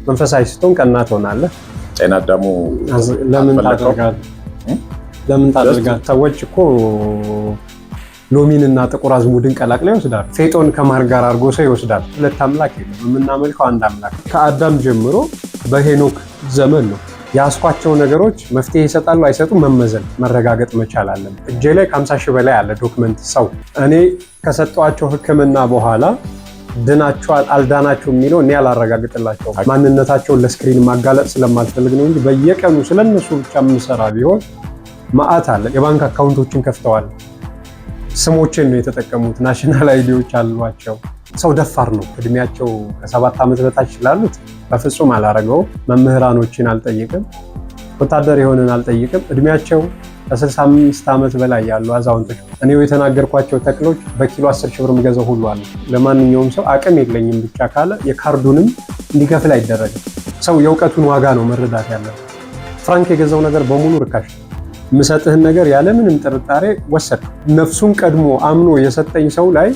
መንፈሳዊ ስትሆን ቀና ትሆናለህ። ጤና አዳሙ ለምን ታደርጋለህ? ሰዎች እኮ ሎሚንና ጥቁር አዝሙድን ቀላቅለው ይወስዳል። ፌጦን ከማር ጋር አድርጎ ሰው ይወስዳል። ሁለት አምላክ የለም፣ የምናመልከው አንድ አምላክ። ከአዳም ጀምሮ በሄኖክ ዘመን ነው ያስኳቸው ነገሮች መፍትሄ ይሰጣሉ አይሰጡም መመዘን መረጋገጥ መቻል አለብን። እጄ ላይ ከ50 ሺህ በላይ አለ ዶክመንት። ሰው እኔ ከሰጧቸው ሕክምና በኋላ ድናቸዋል አልዳናቸው የሚለው እኔ አላረጋግጥላቸው። ማንነታቸውን ለስክሪን ማጋለጥ ስለማልፈልግ ነው እንጂ በየቀኑ ስለነሱ ብቻ የምንሰራ ቢሆን ማአት አለ። የባንክ አካውንቶችን ከፍተዋል። ስሞችን ነው የተጠቀሙት። ናሽናል አይዲዎች አሏቸው። ሰው ደፋር ነው። እድሜያቸው ከ7 ዓመት በታች ስላሉት በፍጹም አላረገው። መምህራኖችን አልጠይቅም፣ ወታደር የሆነን አልጠይቅም። እድሜያቸው ከ65 ዓመት በላይ ያሉ አዛውንቶች እኔው የተናገርኳቸው ተክሎች በኪሎ 10 ሺህ ብር የምገዛው ሁሉ አለ። ለማንኛውም ሰው አቅም የለኝም ብቻ ካለ የካርዱንም እንዲከፍል አይደረግም። ሰው የእውቀቱን ዋጋ ነው መረዳት ያለው። ፍራንክ የገዛው ነገር በሙሉ ርካሽ ነው። የምሰጥህን ነገር ያለምንም ጥርጣሬ ወሰድ። ነፍሱን ቀድሞ አምኖ የሰጠኝ ሰው ላይ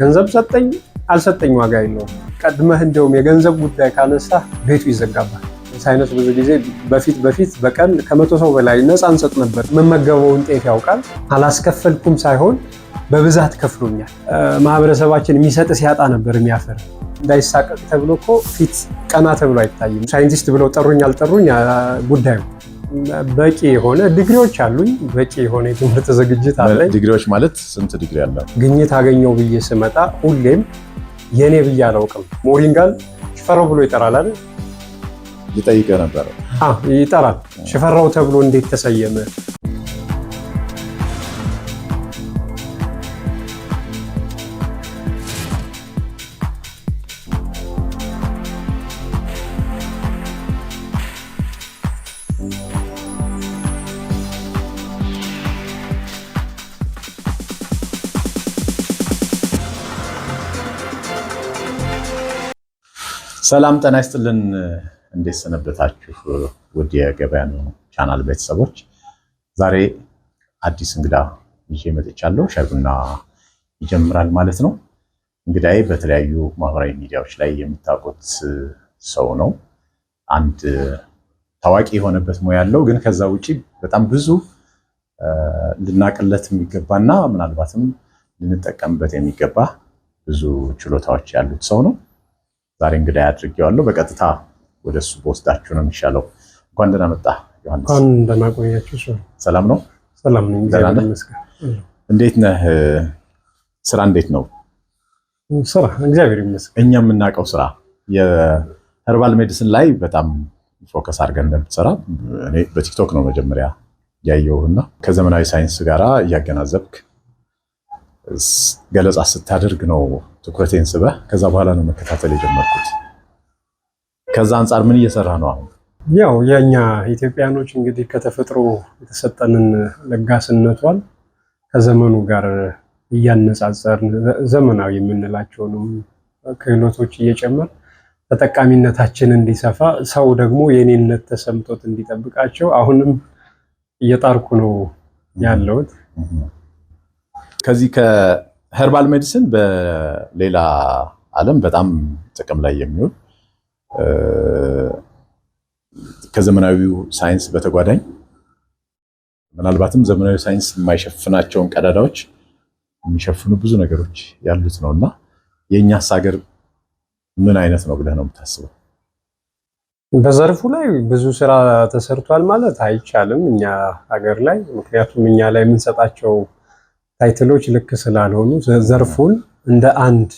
ገንዘብ ሰጠኝ አልሰጠኝ ዋጋ የለውም። ቀድመህ እንደውም የገንዘብ ጉዳይ ካነሳ ቤቱ ይዘጋባል። ሳይነስ ብዙ ጊዜ በፊት በቀን ከ100 ሰው በላይ ነፃ እንሰጥ ነበር። የምመገበውን ጤፍ ያውቃል። አላስከፈልኩም ሳይሆን በብዛት ከፍሎኛል። ማህበረሰባችን የሚሰጥ ሲያጣ ነበር የሚያፈር። እንዳይሳቀቅ ተብሎ እኮ ፊት ቀና ተብሎ አይታይም። ሳይንቲስት ብለው ጠሩኝ አልጠሩኝ ጉዳዩ በቂ የሆነ ዲግሪዎች አሉኝ። በቂ የሆነ የትምህርት ዝግጅት አለኝ። ዲግሪዎች ማለት ስንት ዲግሪ አለ? ግኝት አገኘው ብዬ ስመጣ ሁሌም የኔ ብዬ አላውቅም። ሞሪንጋን ሽፈራው ብሎ ይጠራል አይደል? ይጠይቀ ነበር። ይጠራል። ሽፈራው ተብሎ እንዴት ተሰየመ? ሰላም ጤና ይስጥልን። እንዴት ሰነበታችሁ? ውድ የገበያ ነው ቻናል ቤተሰቦች፣ ዛሬ አዲስ እንግዳ ይዤ መጥቻለሁ። ሻይ ቡና ይጀምራል ማለት ነው። እንግዳዬ በተለያዩ ማህበራዊ ሚዲያዎች ላይ የምታውቁት ሰው ነው። አንድ ታዋቂ የሆነበት ሙያ ያለው ግን ከዛ ውጪ በጣም ብዙ ልናቅለት የሚገባና ምናልባትም ልንጠቀምበት የሚገባ ብዙ ችሎታዎች ያሉት ሰው ነው። ዛሬ እንግዳ አድርጌዋለሁ። በቀጥታ ወደሱ በወስዳችሁ ነው የሚሻለው። እንኳን ደህና መጣ ዮሐንስ። እንኳን ደህና ቆያችሁ። ሰላም ነው? ሰላም ነኝ። እግዚአብሔር ይመስገን። እንዴት ነህ? ስራ እንዴት ነው? ስራ እግዚአብሔር ይመስገን። እኛ የምናውቀው ስራ የኸርባል ሜዲሲን ላይ በጣም ፎከስ አድርገን እንደምትሰራ እኔ በቲክቶክ ነው መጀመሪያ ያየሁና ከዘመናዊ ሳይንስ ጋራ እያገናዘብክ ገለጻ ስታደርግ ነው ትኩረቴን ስበህ ከዛ በኋላ ነው መከታተል የጀመርኩት። ከዛ አንጻር ምን እየሰራ ነው አሁን? ያው የኛ ኢትዮጵያኖች እንግዲህ ከተፈጥሮ የተሰጠንን ለጋስነቷን ከዘመኑ ጋር እያነጻጸርን ዘመናዊ የምንላቸውንም ክህሎቶች እየጨመር ተጠቃሚነታችን እንዲሰፋ ሰው ደግሞ የኔነት ተሰምቶት እንዲጠብቃቸው አሁንም እየጣርኩ ነው ያለሁት። ከዚህ ከኸርባል ሜዲሲን በሌላ ዓለም በጣም ጥቅም ላይ የሚውል ከዘመናዊው ሳይንስ በተጓዳኝ ምናልባትም ዘመናዊ ሳይንስ የማይሸፍናቸውን ቀዳዳዎች የሚሸፍኑ ብዙ ነገሮች ያሉት ነውና የእኛስ ሀገር ምን አይነት ነው ብለህ ነው የምታስበው? በዘርፉ ላይ ብዙ ስራ ተሰርቷል ማለት አይቻልም እኛ ሀገር ላይ። ምክንያቱም እኛ ላይ የምንሰጣቸው ታይትሎች ልክ ስላልሆኑ ዘርፉን እንደ አንድ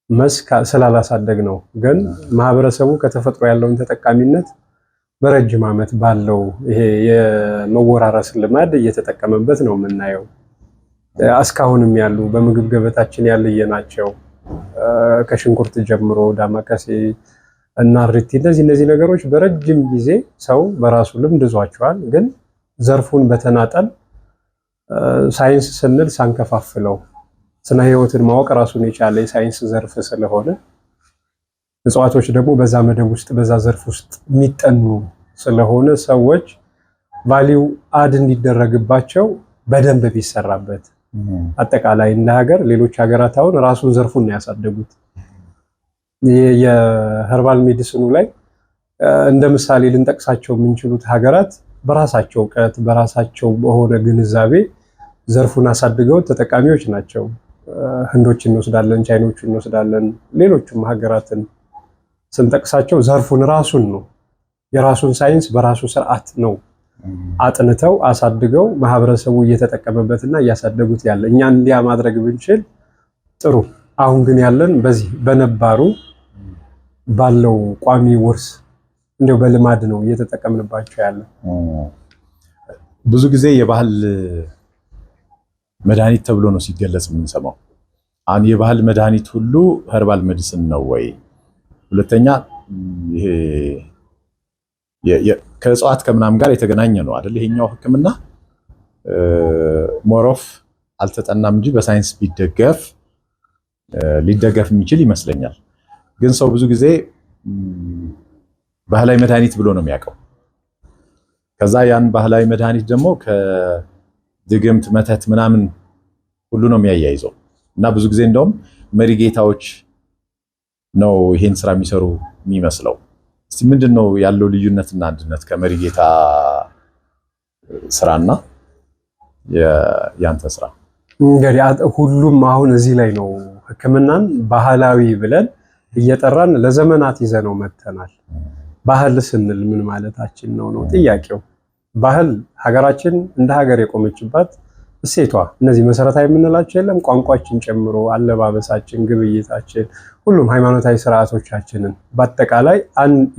መስክ ስላላሳደግ ነው። ግን ማህበረሰቡ ከተፈጥሮ ያለውን ተጠቃሚነት በረጅም ዓመት ባለው ይሄ የመወራረስ ልማድ እየተጠቀመበት ነው የምናየው። እስካሁንም ያሉ በምግብ ገበታችን ያለየናቸው ከሽንኩርት ጀምሮ ዳማከሴ እና ሪቲ እነዚህ ነገሮች በረጅም ጊዜ ሰው በራሱ ልምድ ይዟቸዋል። ግን ዘርፉን በተናጠል ሳይንስ ስንል ሳንከፋፍለው ስነ ህይወትን ማወቅ ራሱን የቻለ የሳይንስ ዘርፍ ስለሆነ እጽዋቶች ደግሞ በዛ መደብ ውስጥ በዛ ዘርፍ ውስጥ የሚጠኑ ስለሆነ ሰዎች ቫልዩ አድ እንዲደረግባቸው በደንብ ቢሰራበት አጠቃላይ እንደ ሀገር ሌሎች ሀገራት አሁን ራሱን ዘርፉን ነው ያሳደጉት። የኸርባል ሜዲሲኑ ላይ እንደ ምሳሌ ልንጠቅሳቸው የምንችሉት ሀገራት በራሳቸው እውቀት በራሳቸው በሆነ ግንዛቤ ዘርፉን አሳድገው ተጠቃሚዎች ናቸው። ህንዶች እንወስዳለን፣ ቻይኖች እንወስዳለን፣ ሌሎችም ሀገራትን ስንጠቅሳቸው ዘርፉን ራሱን ነው የራሱን ሳይንስ በራሱ ስርዓት ነው አጥንተው አሳድገው ማህበረሰቡ እየተጠቀመበትና እያሳደጉት ያለ። እኛ እንዲያ ማድረግ ብንችል ጥሩ። አሁን ግን ያለን በዚህ በነባሩ ባለው ቋሚ ውርስ እንደው በልማድ ነው እየተጠቀምንባቸው ያለ። ብዙ ጊዜ የባህል መድኃኒት ተብሎ ነው ሲገለጽ የምንሰማው። አሁን የባህል መድኃኒት ሁሉ ኸርባል ሜዲሲን ነው ወይ? ሁለተኛ ይሄ ከእጽዋት ከምናም ጋር የተገናኘ ነው አይደል? ይሄኛው ህክምና ሞሮፍ አልተጠናም እንጂ በሳይንስ ቢደገፍ ሊደገፍ የሚችል ይመስለኛል። ግን ሰው ብዙ ጊዜ ባህላዊ መድኃኒት ብሎ ነው የሚያውቀው። ከዛ ያን ባህላዊ መድኃኒት ደግሞ ከድግምት መተት ምናምን ሁሉ ነው የሚያያይዘው እና ብዙ ጊዜ እንደውም መሪጌታዎች ነው ይሄን ስራ የሚሰሩ የሚመስለው። እስቲ ምንድነው ያለው ልዩነትና አንድነት ከመሪጌታ ስራና ያንተ ስራ? እንግዲህ ሁሉም አሁን እዚህ ላይ ነው ህክምናን ባህላዊ ብለን እየጠራን ለዘመናት ይዘነው መተናል። ባህል ስንል ምን ማለታችን ነው ጥያቄው። ባህል ሀገራችን እንደ ሀገር የቆመችባት እሴቷ እነዚህ መሰረታዊ የምንላቸው የለም ቋንቋችን ጨምሮ አለባበሳችን፣ ግብይታችን፣ ሁሉም ሃይማኖታዊ ስርዓቶቻችንን በአጠቃላይ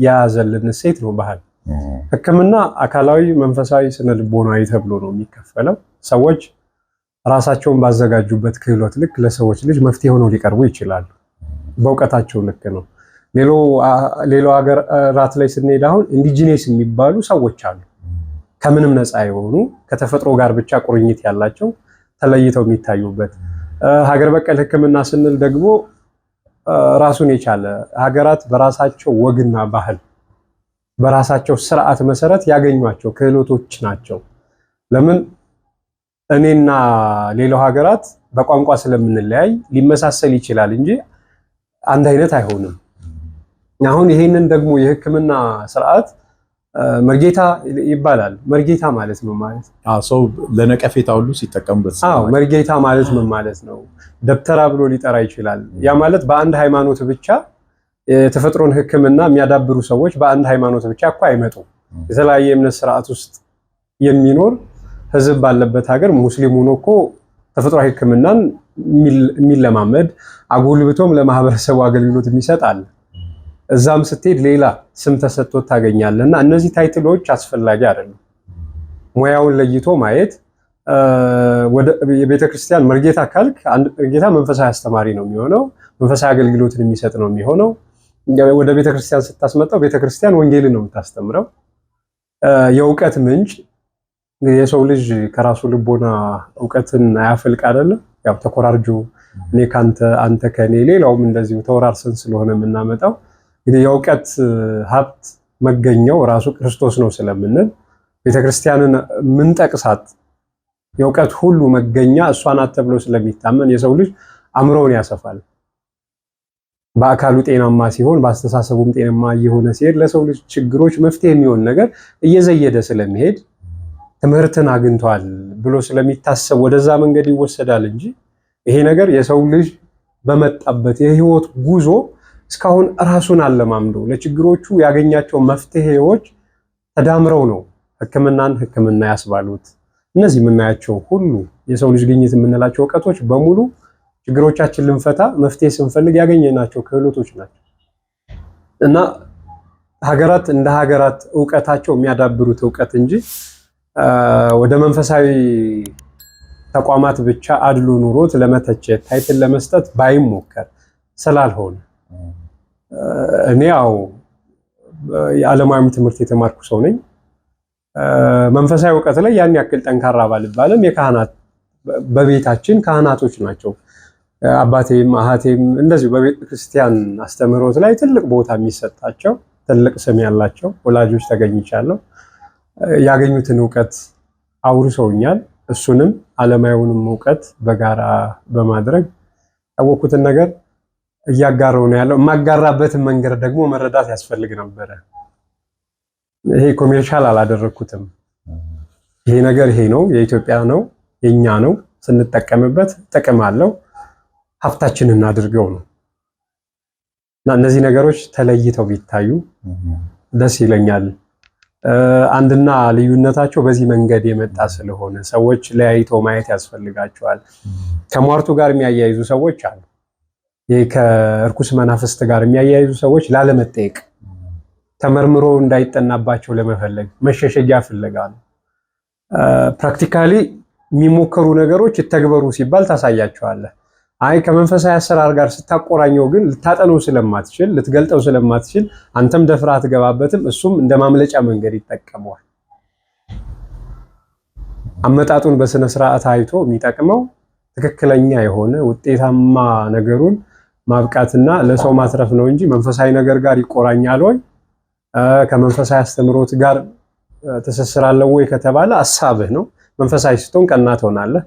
የያዘልን እሴት ነው ባህል። ህክምና አካላዊ፣ መንፈሳዊ፣ ስነ ልቦናዊ ተብሎ ነው የሚከፈለው። ሰዎች ራሳቸውን ባዘጋጁበት ክህሎት ልክ ለሰዎች ልጅ መፍትሄ ሆነው ሊቀርቡ ይችላሉ። በእውቀታቸው ልክ ነው። ሌላው ሀገራት ላይ ስንሄድ አሁን ኢንዲጂነስ የሚባሉ ሰዎች አሉ። ከምንም ነፃ የሆኑ ከተፈጥሮ ጋር ብቻ ቁርኝት ያላቸው ተለይተው የሚታዩበት። ሀገር በቀል ህክምና ስንል ደግሞ ራሱን የቻለ ሀገራት በራሳቸው ወግና ባህል በራሳቸው ስርዓት መሰረት ያገኟቸው ክህሎቶች ናቸው። ለምን እኔና ሌላው ሀገራት በቋንቋ ስለምንለያይ ሊመሳሰል ይችላል እንጂ አንድ አይነት አይሆንም። አሁን ይሄንን ደግሞ የህክምና ስርዓት መርጌታ ይባላል። መርጌታ ማለት ምን ማለት ነው? ሰው ለነቀፌታ ሁሉ ሲጠቀምበት። መርጌታ ማለት ምን ማለት ነው? ደብተራ ብሎ ሊጠራ ይችላል። ያ ማለት በአንድ ሃይማኖት ብቻ የተፈጥሮን ህክምና የሚያዳብሩ ሰዎች በአንድ ሃይማኖት ብቻ እኮ አይመጡም። የተለያየ እምነት ስርዓት ውስጥ የሚኖር ህዝብ ባለበት ሀገር ሙስሊም ሆኖ እኮ ተፈጥሯዊ ህክምናን የሚለማመድ አጎልብቶም ለማህበረሰቡ አገልግሎት የሚሰጥ አለ። እዛም ስትሄድ ሌላ ስም ተሰጥቶት ታገኛለህ። እና እነዚህ ታይትሎች አስፈላጊ አይደሉም። ሙያውን ለይቶ ማየት የቤተክርስቲያን መርጌታ ካልክ አንድ መርጌታ መንፈሳዊ አስተማሪ ነው የሚሆነው፣ መንፈሳዊ አገልግሎትን የሚሰጥ ነው የሚሆነው። ወደ ቤተክርስቲያን ስታስመጣው ቤተክርስቲያን ወንጌልን ነው የምታስተምረው። የእውቀት ምንጭ እንግዲህ የሰው ልጅ ከራሱ ልቦና እውቀትን አያፈልቅ አይደለም። ያው ተኮራርጆ እኔ ካንተ አንተ ከኔ ሌላውም እንደዚሁ ተወራርሰን ስለሆነ የምናመጣው እንግዲህ የእውቀት ሀብት መገኘው ራሱ ክርስቶስ ነው ስለምንል ቤተክርስቲያንን ምን ጠቅሳት የእውቀት ሁሉ መገኛ እሷ ናት ተብሎ ስለሚታመን የሰው ልጅ አእምሮውን ያሰፋል። በአካሉ ጤናማ ሲሆን በአስተሳሰቡም ጤናማ እየሆነ ሲሄድ ለሰው ልጅ ችግሮች መፍትሄ የሚሆን ነገር እየዘየደ ስለሚሄድ ትምህርትን አግኝቷል ብሎ ስለሚታሰብ ወደዛ መንገድ ይወሰዳል እንጂ ይሄ ነገር የሰው ልጅ በመጣበት የህይወት ጉዞ እስካሁን ራሱን አለማምዶ ለችግሮቹ ያገኛቸው መፍትሄዎች ተዳምረው ነው ህክምናን ህክምና ያስባሉት። እነዚህ የምናያቸው ሁሉ የሰው ልጅ ግኝት የምንላቸው እውቀቶች በሙሉ ችግሮቻችን ልንፈታ መፍትሄ ስንፈልግ ያገኘናቸው ክህሎቶች ናቸው። እና ሀገራት እንደ ሀገራት እውቀታቸው የሚያዳብሩት እውቀት እንጂ ወደ መንፈሳዊ ተቋማት ብቻ አድሎ ኑሮት ለመተቸት ታይትል ለመስጠት ባይሞከር ስላልሆነ እኔ ያው የዓለማዊ ትምህርት የተማርኩ ሰው ነኝ። መንፈሳዊ እውቀት ላይ ያን ያክል ጠንካራ ባልባልም የካህናት በቤታችን ካህናቶች ናቸው። አባቴም አሃቴም እንደዚሁ በቤተ ክርስቲያን አስተምህሮት ላይ ትልቅ ቦታ የሚሰጣቸው ትልቅ ስም ያላቸው ወላጆች ተገኝቻለሁ። ያገኙትን እውቀት አውርሰውኛል። እሱንም ዓለማዊውንም እውቀት በጋራ በማድረግ ያወቅኩትን ነገር እያጋራው ነው ያለው። የማጋራበትን መንገድ ደግሞ መረዳት ያስፈልግ ነበረ። ይሄ ኮሜርሻል አላደረኩትም። ይሄ ነገር ይሄ ነው፣ የኢትዮጵያ ነው፣ የኛ ነው፣ ስንጠቀምበት ጥቅም አለው፣ ሀብታችንን እናድርገው ነው እና እነዚህ ነገሮች ተለይተው ቢታዩ ደስ ይለኛል። አንድና ልዩነታቸው በዚህ መንገድ የመጣ ስለሆነ ሰዎች ለያይተው ማየት ያስፈልጋቸዋል። ከሟርቱ ጋር የሚያያይዙ ሰዎች አሉ። ይሄ ከእርኩስ መናፍስት ጋር የሚያያይዙ ሰዎች ላለመጠየቅ ተመርምሮ እንዳይጠናባቸው ለመፈለግ መሸሸጊያ ፍለጋ ነው። ፕራክቲካሊ የሚሞከሩ ነገሮች ይተግበሩ ሲባል ታሳያቸዋለህ። አይ ከመንፈሳዊ አሰራር ጋር ስታቆራኘው ግን ልታጠነው ስለማትችል ልትገልጠው ስለማትችል አንተም ደፍራ አትገባበትም። እሱም እንደ ማምለጫ መንገድ ይጠቀመዋል። አመጣጡን በስነ ስርዓት አይቶ የሚጠቅመው ትክክለኛ የሆነ ውጤታማ ነገሩን ማብቃትና ለሰው ማትረፍ ነው እንጂ መንፈሳዊ ነገር ጋር ይቆራኛል ወይ ከመንፈሳዊ አስተምሮት ጋር ተሰስራለው ወይ ከተባለ ሐሳብህ ነው። መንፈሳዊ ስትሆን ቀና ትሆናለህ።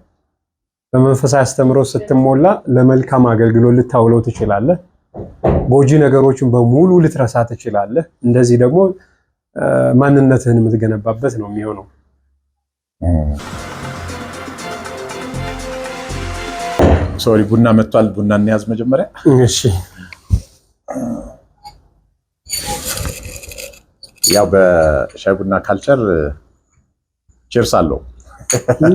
በመንፈሳዊ አስተምሮት ስትሞላ ለመልካም አገልግሎት ልታውለው ትችላለህ። ጎጂ ነገሮችን በሙሉ ልትረሳ ትችላለህ። እንደዚህ ደግሞ ማንነትህን የምትገነባበት ነው የሚሆነው። ሶሪ ቡና መጥቷል። ቡና እንያዝ መጀመሪያ። እሺ ያው በሻይ ቡና ካልቸር ቺርስ አለው።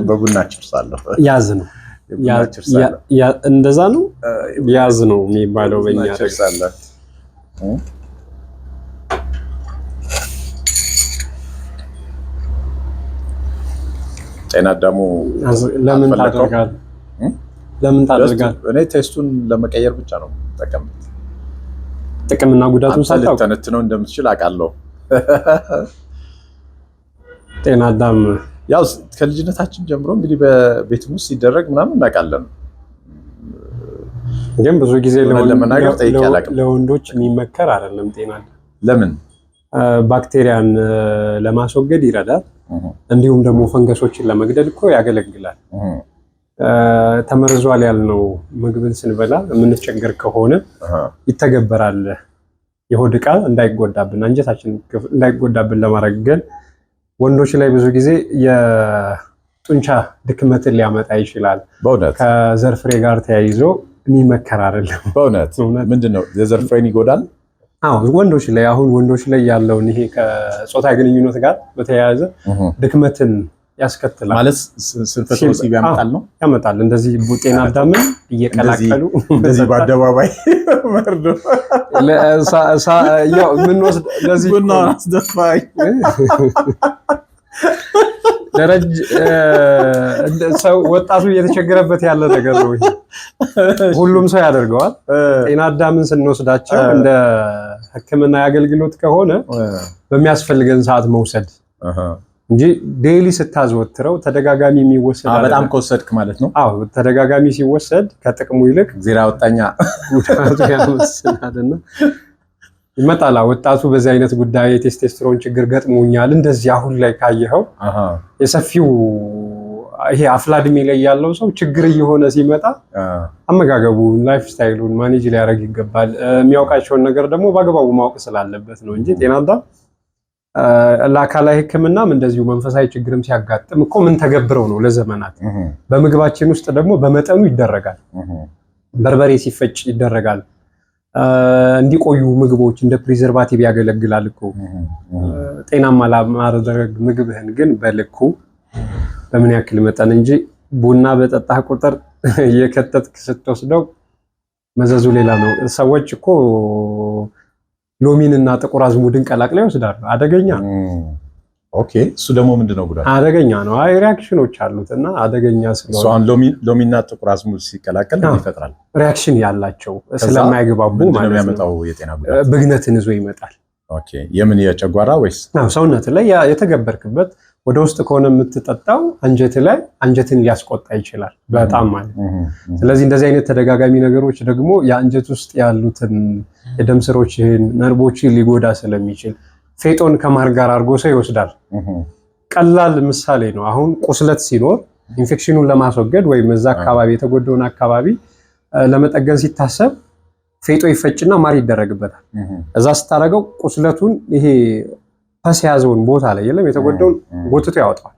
በቡና ቺርስ አለው። ያዝ ነው እንደዛ ነው። ያዝ ነው የሚባለው በእኛ ቺርስ አለ። ጤና አዳሙ ለምን ታደርጋለህ? ለምን ታደርጋለህ? እኔ ቴስቱን ለመቀየር ብቻ ነው ተጠቀምኩት። ጥቅምና ጉዳቱን ሳታውቅ ተነትነው እንደምትችል አውቃለሁ። ጤና አዳም ያው ከልጅነታችን ጀምሮ እንግዲህ በቤት ውስጥ ሲደረግ ምናምን እናውቃለን። ግን ብዙ ጊዜ ለመናገር ጠይቄ አላውቅም። ለወንዶች የሚመከር አይደለም። ጤና አዳም ለምን? ባክቴሪያን ለማስወገድ ይረዳል። እንዲሁም ደግሞ ፈንገሶችን ለመግደል እኮ ያገለግላል። ተመርዟል ያልነው ምግብን ስንበላ የምንቸገር ከሆነ ይተገበራል። የሆድ ዕቃ እንዳይጎዳብን አንጀታችን እንዳይጎዳብን ለማድረግ ግን ወንዶች ላይ ብዙ ጊዜ የጡንቻ ድክመትን ሊያመጣ ይችላል። በእውነት ከዘር ፍሬ ጋር ተያይዞ የሚመከር አይደለም። በእውነት ምንድነው የዘር ፍሬን ይጎዳል? አዎ ወንዶች ላይ አሁን ወንዶች ላይ ያለውን ይሄ ከጾታ ግንኙነት ጋር በተያያዘ ድክመትን ያስከትላል። ማለት ስንፈተ ወሲብ ያመጣል ነው ያመጣል። እንደዚህ ጤና አዳምን እየቀላቀሉ እንደዚህ በአደባባይ መርዶ ያው ምን ወስድ ለዚህ ቡና አስደፋኝ ደረጅ ሰው ወጣቱ እየተቸገረበት ያለ ነገር ነው። ይሄ ሁሉም ሰው ያደርገዋል። ጤና አዳምን ስንወስዳቸው እንደ ሕክምና አገልግሎት ከሆነ በሚያስፈልገን ሰዓት መውሰድ እንጂ ዴይሊ ስታዘወትረው ተደጋጋሚ የሚወሰድ በጣም ከወሰድክ ማለት ነው። አዎ ተደጋጋሚ ሲወሰድ ከጥቅሙ ይልቅ ዜራ ወጣኛ ጉዳቱ ያመስላልና ይመጣላ። ወጣቱ በዚህ አይነት ጉዳይ የቴስቶስትሮን ችግር ገጥሞኛል እንደዚህ አሁን ላይ ካየኸው የሰፊው ይሄ አፍላ እድሜ ላይ ያለው ሰው ችግር እየሆነ ሲመጣ አመጋገቡን ላይፍ ስታይሉን ማኔጅ ሊያደርግ ይገባል። የሚያውቃቸውን ነገር ደግሞ በአግባቡ ማወቅ ስላለበት ነው እንጂ ጤና አዳም ለአካላዊ ሕክምናም እንደዚሁ መንፈሳዊ ችግርም ሲያጋጥም እኮ ምን ተገብረው ነው ለዘመናት። በምግባችን ውስጥ ደግሞ በመጠኑ ይደረጋል። በርበሬ ሲፈጭ ይደረጋል። እንዲቆዩ ምግቦች እንደ ፕሪዘርቫቲቭ ያገለግላል እኮ። ጤናማ ለማድረግ ምግብህን ግን በልኩ በምን ያክል መጠን እንጂ ቡና በጠጣህ ቁጥር እየከተትክ ስትወስደው መዘዙ ሌላ ነው። ሰዎች እኮ ሎሚን እና ጥቁር አዝሙድን ቀላቅለው ይወስዳሉ። አደገኛ ነው። ኦኬ እሱ ደግሞ ምንድነው ጉዳት? አደገኛ ነው። አይ ሪአክሽኖች አሉትና አደገኛ ስለሆነ ሶን ሎሚና ጥቁር አዝሙድ ሲቀላቀል ይፈጥራል ሪአክሽን ያላቸው ስለማይግባቡ ማለት ነው። የሚያመጣው የጤና ጉዳት ብግነትን ይዞ ይመጣል። ኦኬ የምን የጨጓራ ወይስ ሰውነት ላይ የተገበርክበት ወደ ውስጥ ከሆነ የምትጠጣው አንጀት ላይ አንጀትን ሊያስቆጣ ይችላል በጣም ማለት። ስለዚህ እንደዚህ አይነት ተደጋጋሚ ነገሮች ደግሞ የአንጀት ውስጥ ያሉትን የደም ስሮችን ነርቮችን ሊጎዳ ስለሚችል ፌጦን ከማር ጋር አድርጎ ሰው ይወስዳል። ቀላል ምሳሌ ነው። አሁን ቁስለት ሲኖር ኢንፌክሽኑን ለማስወገድ ወይም እዛ አካባቢ የተጎዳውን አካባቢ ለመጠገን ሲታሰብ ፌጦ ይፈጭና ማር ይደረግበታል። እዛ ስታረገው ቁስለቱን ይሄ ፓስ የያዘውን ቦታ ላይ የለም የተጎዳውን ጎትቶ ያወጣል።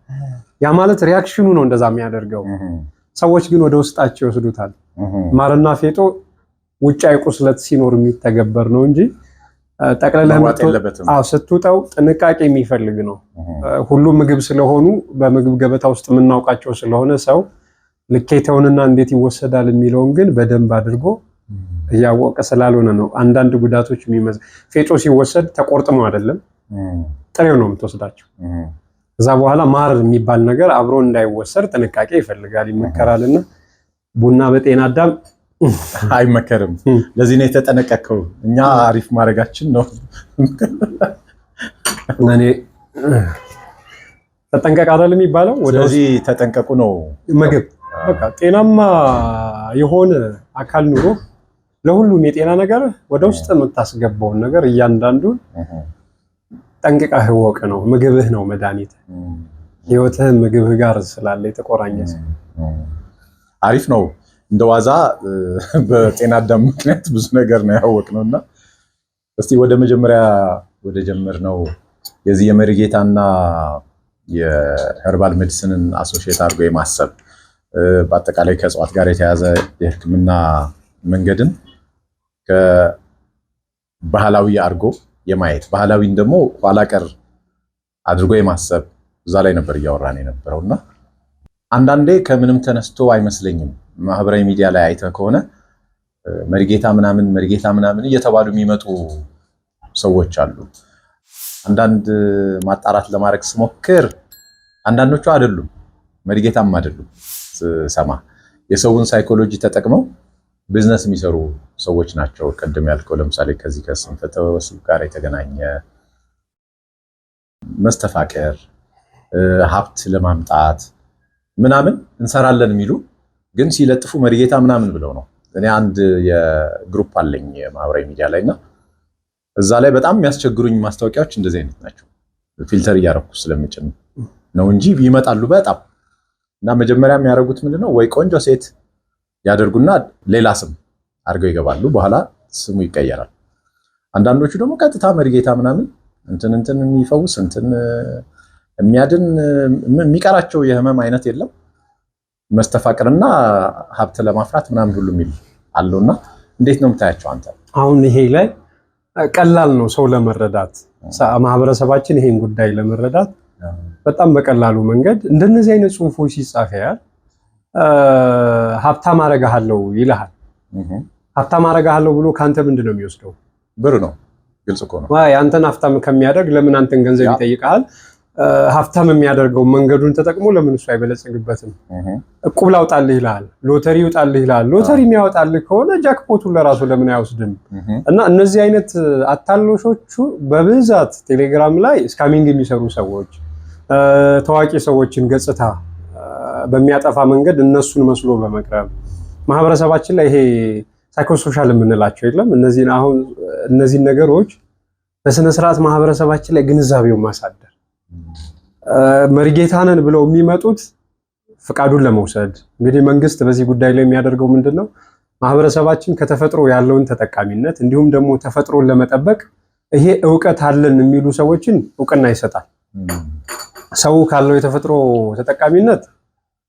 ያ ማለት ሪያክሽኑ ነው እንደዛ የሚያደርገው። ሰዎች ግን ወደ ውስጣቸው ይወስዱታል። ማርና ፌጦ ውጫዊ ቁስለት ሲኖር የሚተገበር ነው እንጂ ጠቅለለህ ስትውጠው ጥንቃቄ የሚፈልግ ነው። ሁሉም ምግብ ስለሆኑ በምግብ ገበታ ውስጥ የምናውቃቸው ስለሆነ ሰው ልኬታውንና እንዴት ይወሰዳል የሚለውን ግን በደንብ አድርጎ እያወቀ ስላልሆነ ነው አንዳንድ ጉዳቶች የሚመዝ ፌጦ ሲወሰድ ተቆርጥሞ አይደለም ጥሬው ነው የምትወስዳቸው። እዛ በኋላ ማር የሚባል ነገር አብሮ እንዳይወሰድ ጥንቃቄ ይፈልጋል፣ ይመከራልና ቡና በጤና አዳም አይመከርም። ለዚህ ነው የተጠነቀቀው። እኛ አሪፍ ማድረጋችን ነው። እኔ ተጠንቀቅ አይደል የሚባለው፣ ወደዚህ ተጠንቀቁ ነው ምግብ። በቃ ጤናማ የሆነ አካል ኑሮ ለሁሉም የጤና ነገር ወደ ውስጥ የምታስገባውን ነገር እያንዳንዱን ጠንቅቀህ እወቅ ነው። ምግብህ ነው መድኃኒት። ህይወትህ ምግብህ ጋር ስላለ የተቆራኘ አሪፍ ነው። እንደዋዛ በጤና አዳም ምክንያት ብዙ ነገር ነው ያወቅነውና እስቲ ወደ መጀመሪያ ወደ ጀመርነው የዚህ የመሪጌታና የሄርባል ሜዲሲንን አሶሺየት አድርጎ የማሰብ በአጠቃላይ ከእጽዋት ጋር የተያዘ የሕክምና መንገድን ከባህላዊ አድርጎ የማየት ባህላዊን ደግሞ ኋላ ቀር አድርጎ የማሰብ እዛ ላይ ነበር እያወራን የነበረውና አንዳንዴ ከምንም ተነስቶ አይመስለኝም ማህበራዊ ሚዲያ ላይ አይተህ ከሆነ መሪጌታ ምናምን እየተባሉ የሚመጡ ሰዎች አሉ። አንዳንድ ማጣራት ለማድረግ ስሞክር አንዳንዶቹ አይደሉም መሪጌታም አይደሉም። ሰማ የሰውን ሳይኮሎጂ ተጠቅመው ቢዝነስ የሚሰሩ ሰዎች ናቸው። ቀደም ያልከው ለምሳሌ ከዚህ ከስንፈተ ወሲብ ጋር የተገናኘ መስተፋቀር፣ ሀብት ለማምጣት ምናምን እንሰራለን የሚሉ ግን ሲለጥፉ መሪጌታ ምናምን ብለው ነው። እኔ አንድ የግሩፕ አለኝ ማህበራዊ ሚዲያ ላይና እዛ ላይ በጣም የሚያስቸግሩኝ ማስታወቂያዎች እንደዚህ አይነት ናቸው። ፊልተር እያደረኩ ስለምጭን ነው እንጂ ይመጣሉ በጣም እና መጀመሪያ የሚያደርጉት ምንድነው ወይ ቆንጆ ሴት ያደርጉና ሌላ ስም አድርገው ይገባሉ። በኋላ ስሙ ይቀየራል። አንዳንዶቹ ደግሞ ቀጥታ መሪጌታ ምናምን እንትን የሚፈውስ እንትን የሚያድን የሚቀራቸው የህመም አይነት የለም መስተፋቅርና ሀብት ለማፍራት ምናምን ሁሉ የሚል አለውና እንዴት ነው የምታያቸው አንተ? አሁን ይሄ ላይ ቀላል ነው ሰው ለመረዳት ማህበረሰባችን ይሄን ጉዳይ ለመረዳት በጣም በቀላሉ መንገድ እንደነዚህ አይነት ጽሁፎች ሲጻፍ ያያል። ሀብታም አረጋለሁ ይልሃል። ሀብታም አረጋለሁ ብሎ ካንተ ምንድነው የሚወስደው? ብር ነው። ግልጽ እኮ ነው። ያንተን ሀብታም ከሚያደርግ ለምን አንተን ገንዘብ ይጠይቃል? ሀብታም የሚያደርገው መንገዱን ተጠቅሞ ለምን እሱ አይበለጽግበትም? እቁብ ላውጣልህ ይልሃል፣ ሎተሪ ይውጣልህ ይልሃል። ሎተሪ የሚያወጣልህ ከሆነ ጃክፖቱን ለራሱ ለምን አይወስድም? እና እነዚህ አይነት አታሎሾቹ በብዛት ቴሌግራም ላይ ስካሚንግ የሚሰሩ ሰዎች ታዋቂ ሰዎችን ገጽታ በሚያጠፋ መንገድ እነሱን መስሎ በመቅረብ ማህበረሰባችን ላይ ይሄ ሳይኮሶሻል የምንላቸው የለም እነዚህን ነገሮች በስነ ስርዓት ማህበረሰባችን ላይ ግንዛቤው ማሳደር መሪጌታንን ብለው የሚመጡት ፍቃዱን ለመውሰድ እንግዲህ መንግስት በዚህ ጉዳይ ላይ የሚያደርገው ምንድነው? ማህበረሰባችን ከተፈጥሮ ያለውን ተጠቃሚነት እንዲሁም ደግሞ ተፈጥሮን ለመጠበቅ ይሄ ዕውቀት አለን የሚሉ ሰዎችን ዕውቅና ይሰጣል። ሰው ካለው የተፈጥሮ ተጠቃሚነት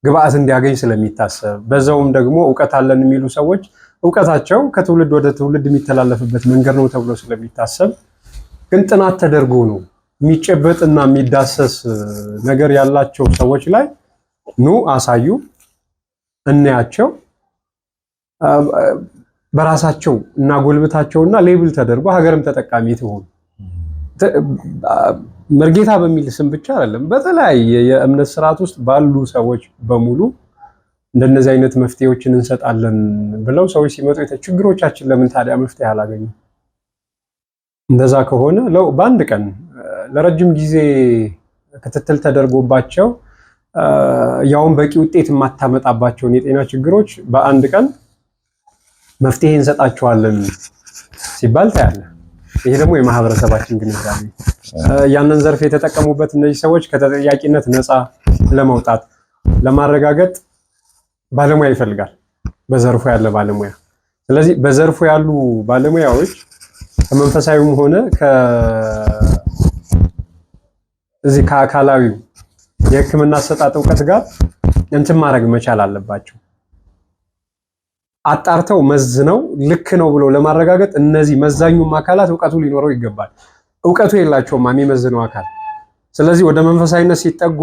ግብአት እንዲያገኝ ስለሚታሰብ በዛውም ደግሞ ዕውቀት አለን የሚሉ ሰዎች ዕውቀታቸው ከትውልድ ወደ ትውልድ የሚተላለፍበት መንገድ ነው ተብሎ ስለሚታሰብ ግን ጥናት ተደርጎ ነው የሚጨበጥና የሚዳሰስ ነገር ያላቸው ሰዎች ላይ ኑ አሳዩ፣ እናያቸው፣ በራሳቸው እና ጎልብታቸውና ሌብል ተደርጎ ሀገርም ተጠቃሚ ትሆን። መርጌታ በሚል ስም ብቻ አይደለም፣ በተለያየ የእምነት ስርዓት ውስጥ ባሉ ሰዎች በሙሉ እንደነዚህ አይነት መፍትሄዎችን እንሰጣለን ብለው ሰዎች ሲመጡ ችግሮቻችን ለምን ታዲያ መፍትሄ አላገኙም? እንደዛ ከሆነ በአንድ ቀን ለረጅም ጊዜ ክትትል ተደርጎባቸው ያውን በቂ ውጤት የማታመጣባቸውን የጤና ችግሮች በአንድ ቀን መፍትሄ እንሰጣቸዋለን ሲባል ታያለህ። ይሄ ደግሞ የማህበረሰባችን ግንዛቤ ያንን ዘርፍ የተጠቀሙበት እነዚህ ሰዎች ከተጠያቂነት ነፃ ለመውጣት ለማረጋገጥ ባለሙያ ይፈልጋል፣ በዘርፉ ያለ ባለሙያ። ስለዚህ በዘርፉ ያሉ ባለሙያዎች ከመንፈሳዊም ሆነ እዚህ ከአካላዊው የሕክምና አሰጣጥ እውቀት ጋር እንትን ማድረግ መቻል አለባቸው። አጣርተው መዝነው ልክ ነው ብሎ ለማረጋገጥ እነዚህ መዛኙም አካላት እውቀቱ ሊኖረው ይገባል። እውቀቱ የላቸውም የሚመዝነው አካል። ስለዚህ ወደ መንፈሳዊነት ሲጠጉ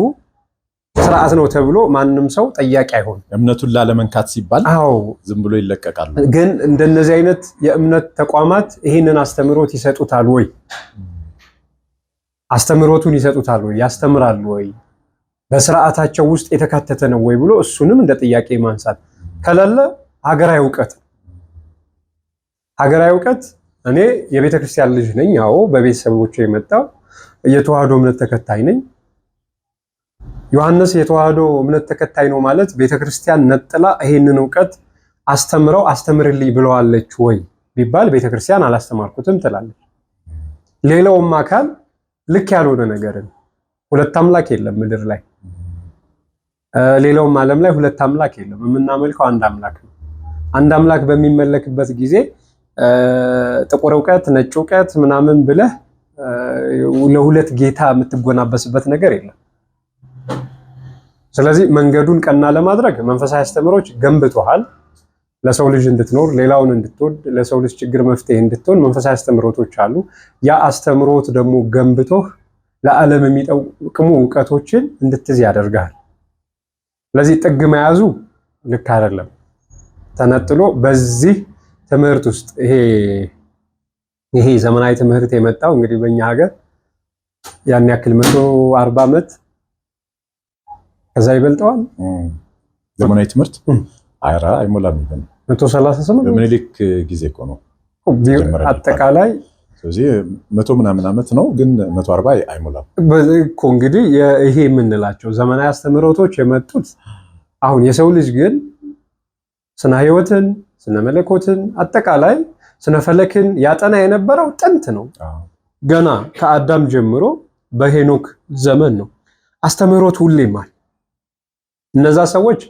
ስርዓት ነው ተብሎ ማንም ሰው ጠያቂ አይሆንም። እምነቱን ላለመንካት ሲባል አዎ ዝም ብሎ ይለቀቃሉ። ግን እንደነዚህ አይነት የእምነት ተቋማት ይህንን አስተምሮት ይሰጡታል ወይ? አስተምሮቱን ይሰጡታል ወይ? ያስተምራሉ ወይ? በስርዓታቸው ውስጥ የተካተተ ነው ወይ ብሎ እሱንም እንደ ጥያቄ ማንሳት ከሌለ ሀገራዊ እውቀት እኔ የቤተ ክርስቲያን ልጅ ነኝ። አዎ በቤተሰቦቼ የመጣው የተዋህዶ እምነት ተከታይ ነኝ። ዮሐንስ የተዋህዶ እምነት ተከታይ ነው ማለት ቤተክርስቲያን ነጥላ ይሄንን እውቀት አስተምርልኝ ብለዋለች ወይ ቢባል ቤተክርስቲያን አላስተማርኩትም ትላለች። ሌላውም አካል ልክ ያልሆነ ነገርን ሁለት አምላክ የለም ምድር ላይ፣ ሌላውም ዓለም ላይ ሁለት አምላክ የለም። የምናመልከው አንድ አምላክ ነው። አንድ አምላክ በሚመለክበት ጊዜ ጥቁር እውቀት፣ ነጭ እውቀት ምናምን ብለህ ለሁለት ጌታ የምትጎናበስበት ነገር የለም። ስለዚህ መንገዱን ቀና ለማድረግ መንፈሳዊ አስተምሮች ገንብቶሃል። ለሰው ልጅ እንድትኖር፣ ሌላውን እንድትወድ፣ ለሰው ልጅ ችግር መፍትሄ እንድትሆን መንፈሳዊ አስተምሮቶች አሉ። ያ አስተምሮት ደግሞ ገንብቶህ ለዓለም የሚጠቅሙ እውቀቶችን እንድትይዝ ያደርጋል። ስለዚህ ጥግ መያዙ ልክ አይደለም። ተነጥሎ በዚህ ትምህርት ውስጥ ይሄ ዘመናዊ ትምህርት የመጣው እንግዲህ በእኛ ሀገር ያን ያክል 140 ዓመት ከዛ ይበልጠዋል። ዘመናዊ ትምህርት አይሞላም። 138 በምኒልክ ጊዜ እኮ ነው አጠቃላይ። ስለዚህ 100 ምናምን ዓመት ነው፣ ግን 140 አይሞላም እኮ። እንግዲህ ይሄ የምንላቸው ዘመናዊ አስተምህሮቶች የመጡት አሁን የሰው ልጅ ግን ስነ ሕይወትን፣ ስነ መለኮትን፣ አጠቃላይ ስነ ፈለክን ያጠና የነበረው ጥንት ነው። ገና ከአዳም ጀምሮ በሄኖክ ዘመን ነው። አስተምህሮት ሁሌም አለ። እነዛ ሰዎች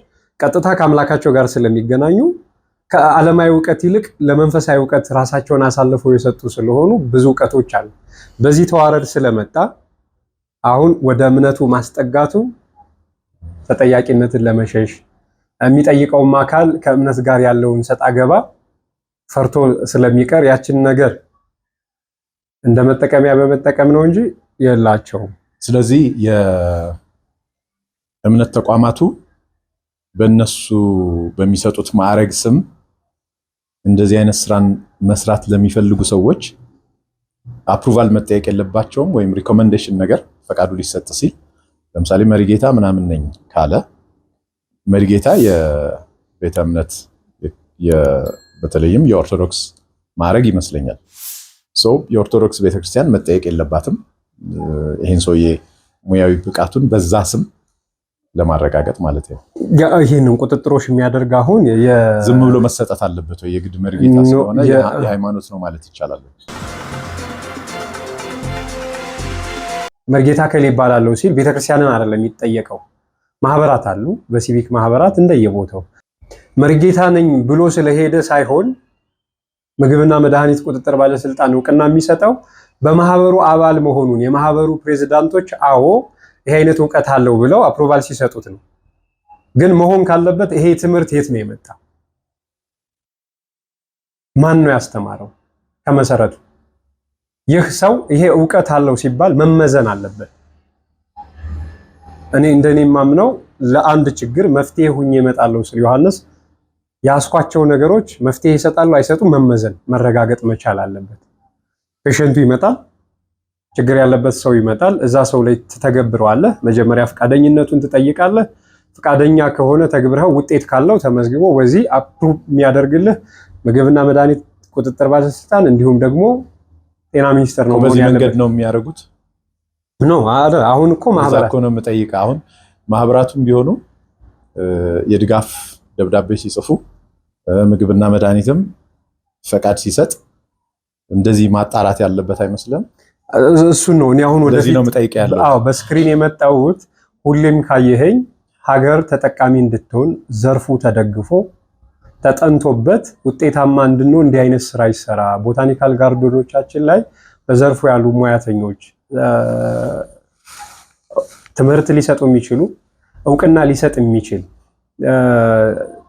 ቀጥታ ከአምላካቸው ጋር ስለሚገናኙ ከዓለማዊ እውቀት ይልቅ ለመንፈሳዊ እውቀት ራሳቸውን አሳልፈው የሰጡ ስለሆኑ ብዙ እውቀቶች አሉ። በዚህ ተዋረድ ስለመጣ አሁን ወደ እምነቱ ማስጠጋቱ ተጠያቂነትን ለመሸሽ የሚጠይቀውም አካል ከእምነት ጋር ያለውን ሰጣ ገባ ፈርቶ ስለሚቀር ያችን ነገር እንደ መጠቀሚያ በመጠቀም ነው እንጂ የላቸውም። ስለዚህ የእምነት ተቋማቱ በእነሱ በሚሰጡት ማዕረግ ስም እንደዚህ አይነት ስራን መስራት ለሚፈልጉ ሰዎች አፕሩቫል መጠየቅ የለባቸውም። ወይም ሪኮመንዴሽን ነገር ፈቃዱ ሊሰጥ ሲል ለምሳሌ መሪጌታ ምናምን ነኝ ካለ መሪጌታ የቤተ እምነት በተለይም የኦርቶዶክስ ማዕረግ ይመስለኛል። የኦርቶዶክስ ቤተክርስቲያን መጠየቅ የለባትም ይህን ሰውዬ ሙያዊ ብቃቱን በዛ ስም ለማረጋገጥ ማለት ነው። ይህንን ቁጥጥሮች የሚያደርግ አሁን ዝም ብሎ መሰጠት አለበት ወይ? የግድ መሪጌታ ስለሆነ የሃይማኖት ነው ማለት ይቻላል? መሪጌታ ከሌ ይባላለሁ ሲል ቤተክርስቲያንን አይደለም የሚጠየቀው። ማህበራት አሉ፣ በሲቪክ ማህበራት እንደየቦታው መሪጌታ ነኝ ብሎ ስለሄደ ሳይሆን ምግብና መድኃኒት ቁጥጥር ባለስልጣን እውቅና የሚሰጠው በማህበሩ አባል መሆኑን የማህበሩ ፕሬዝዳንቶች አዎ ይሄ አይነት እውቀት አለው ብለው አፕሮቫል ሲሰጡት ነው። ግን መሆን ካለበት ይሄ ትምህርት የት ነው የመጣው? ማን ነው ያስተማረው? ከመሰረቱ ይህ ሰው ይሄ እውቀት አለው ሲባል መመዘን አለበት። እኔ እንደኔ ማምነው ለአንድ ችግር መፍትሄ ሁኜ እመጣለሁ ስለ ዮሐንስ ያስኳቸው ነገሮች መፍትሄ ይሰጣሉ አይሰጡም መመዘን መረጋገጥ መቻል አለበት። ፔሸንቱ ይመጣል፣ ችግር ያለበት ሰው ይመጣል። እዛ ሰው ላይ ትተገብረዋለህ። መጀመሪያ ፈቃደኝነቱን ትጠይቃለህ። ፈቃደኛ ከሆነ ተግብረው ውጤት ካለው ተመዝግቦ በዚህ አፕሩቭ የሚያደርግልህ ምግብና መድኃኒት ቁጥጥር ባለስልጣን እንዲሁም ደግሞ ጤና ሚኒስቴር ነው። በዚህ መንገድ ነው የሚያደርጉት ነው። አሁን እኮ ማህበራት ነው የምጠይቀው። አሁን ማህበራቱም ቢሆኑ የድጋፍ ደብዳቤ ሲጽፉ ምግብና መድኃኒትም ፈቃድ ሲሰጥ እንደዚህ ማጣራት ያለበት አይመስልም? እሱን ነው እኔ አሁን ወደዚህ ነው የምጠይቀው ያለው። አዎ በስክሪን የመጣሁት ሁሌም ካየኸኝ ሀገር ተጠቃሚ እንድትሆን ዘርፉ ተደግፎ ተጠንቶበት ውጤታማ እንድንሆን እንዲህ አይነት ስራ ይሰራ። ቦታኒካል ጋርደኖቻችን ላይ በዘርፉ ያሉ ሙያተኞች ትምህርት ሊሰጡ የሚችሉ እውቅና ሊሰጥ የሚችል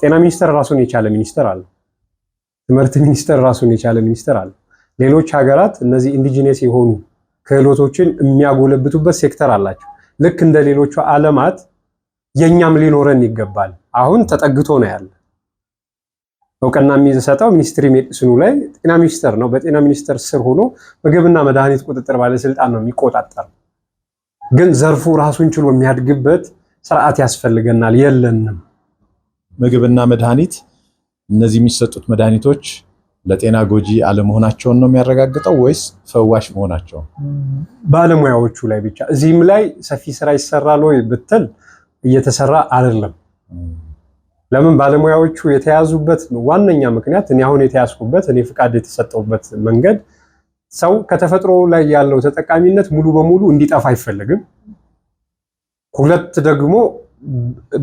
ጤና ሚኒስቴር ራሱን የቻለ ሚኒስቴር አለ። ትምህርት ሚኒስቴር ራሱን የቻለ ሚኒስቴር አለ። ሌሎች ሀገራት እነዚህ ኢንዲጂነስ የሆኑ ክህሎቶችን የሚያጎለብቱበት ሴክተር አላቸው። ልክ እንደ ሌሎቹ ዓለማት የኛም ሊኖረን ይገባል። አሁን ተጠግቶ ነው ያለ። እውቅና የሚሰጠው ሚኒስትሪ ሜዲሲኑ ላይ ጤና ሚኒስቴር ነው። በጤና ሚኒስቴር ስር ሆኖ ምግብና መድኃኒት ቁጥጥር ባለስልጣን ነው የሚቆጣጠር። ግን ዘርፉ ራሱን ችሎ የሚያድግበት ስርዓት ያስፈልገናል። የለንም። ምግብና መድኃኒት እነዚህ የሚሰጡት መድኃኒቶች ለጤና ጎጂ አለመሆናቸውን ነው የሚያረጋግጠው ወይስ ፈዋሽ መሆናቸው? ባለሙያዎቹ ላይ ብቻ። እዚህም ላይ ሰፊ ስራ ይሰራል ወይ ብትል እየተሰራ አይደለም። ለምን? ባለሙያዎቹ የተያዙበት ዋነኛ ምክንያት እኔ አሁን የተያዝኩበት እኔ ፍቃድ የተሰጠውበት መንገድ ሰው ከተፈጥሮ ላይ ያለው ተጠቃሚነት ሙሉ በሙሉ እንዲጠፋ አይፈልግም። ሁለት ደግሞ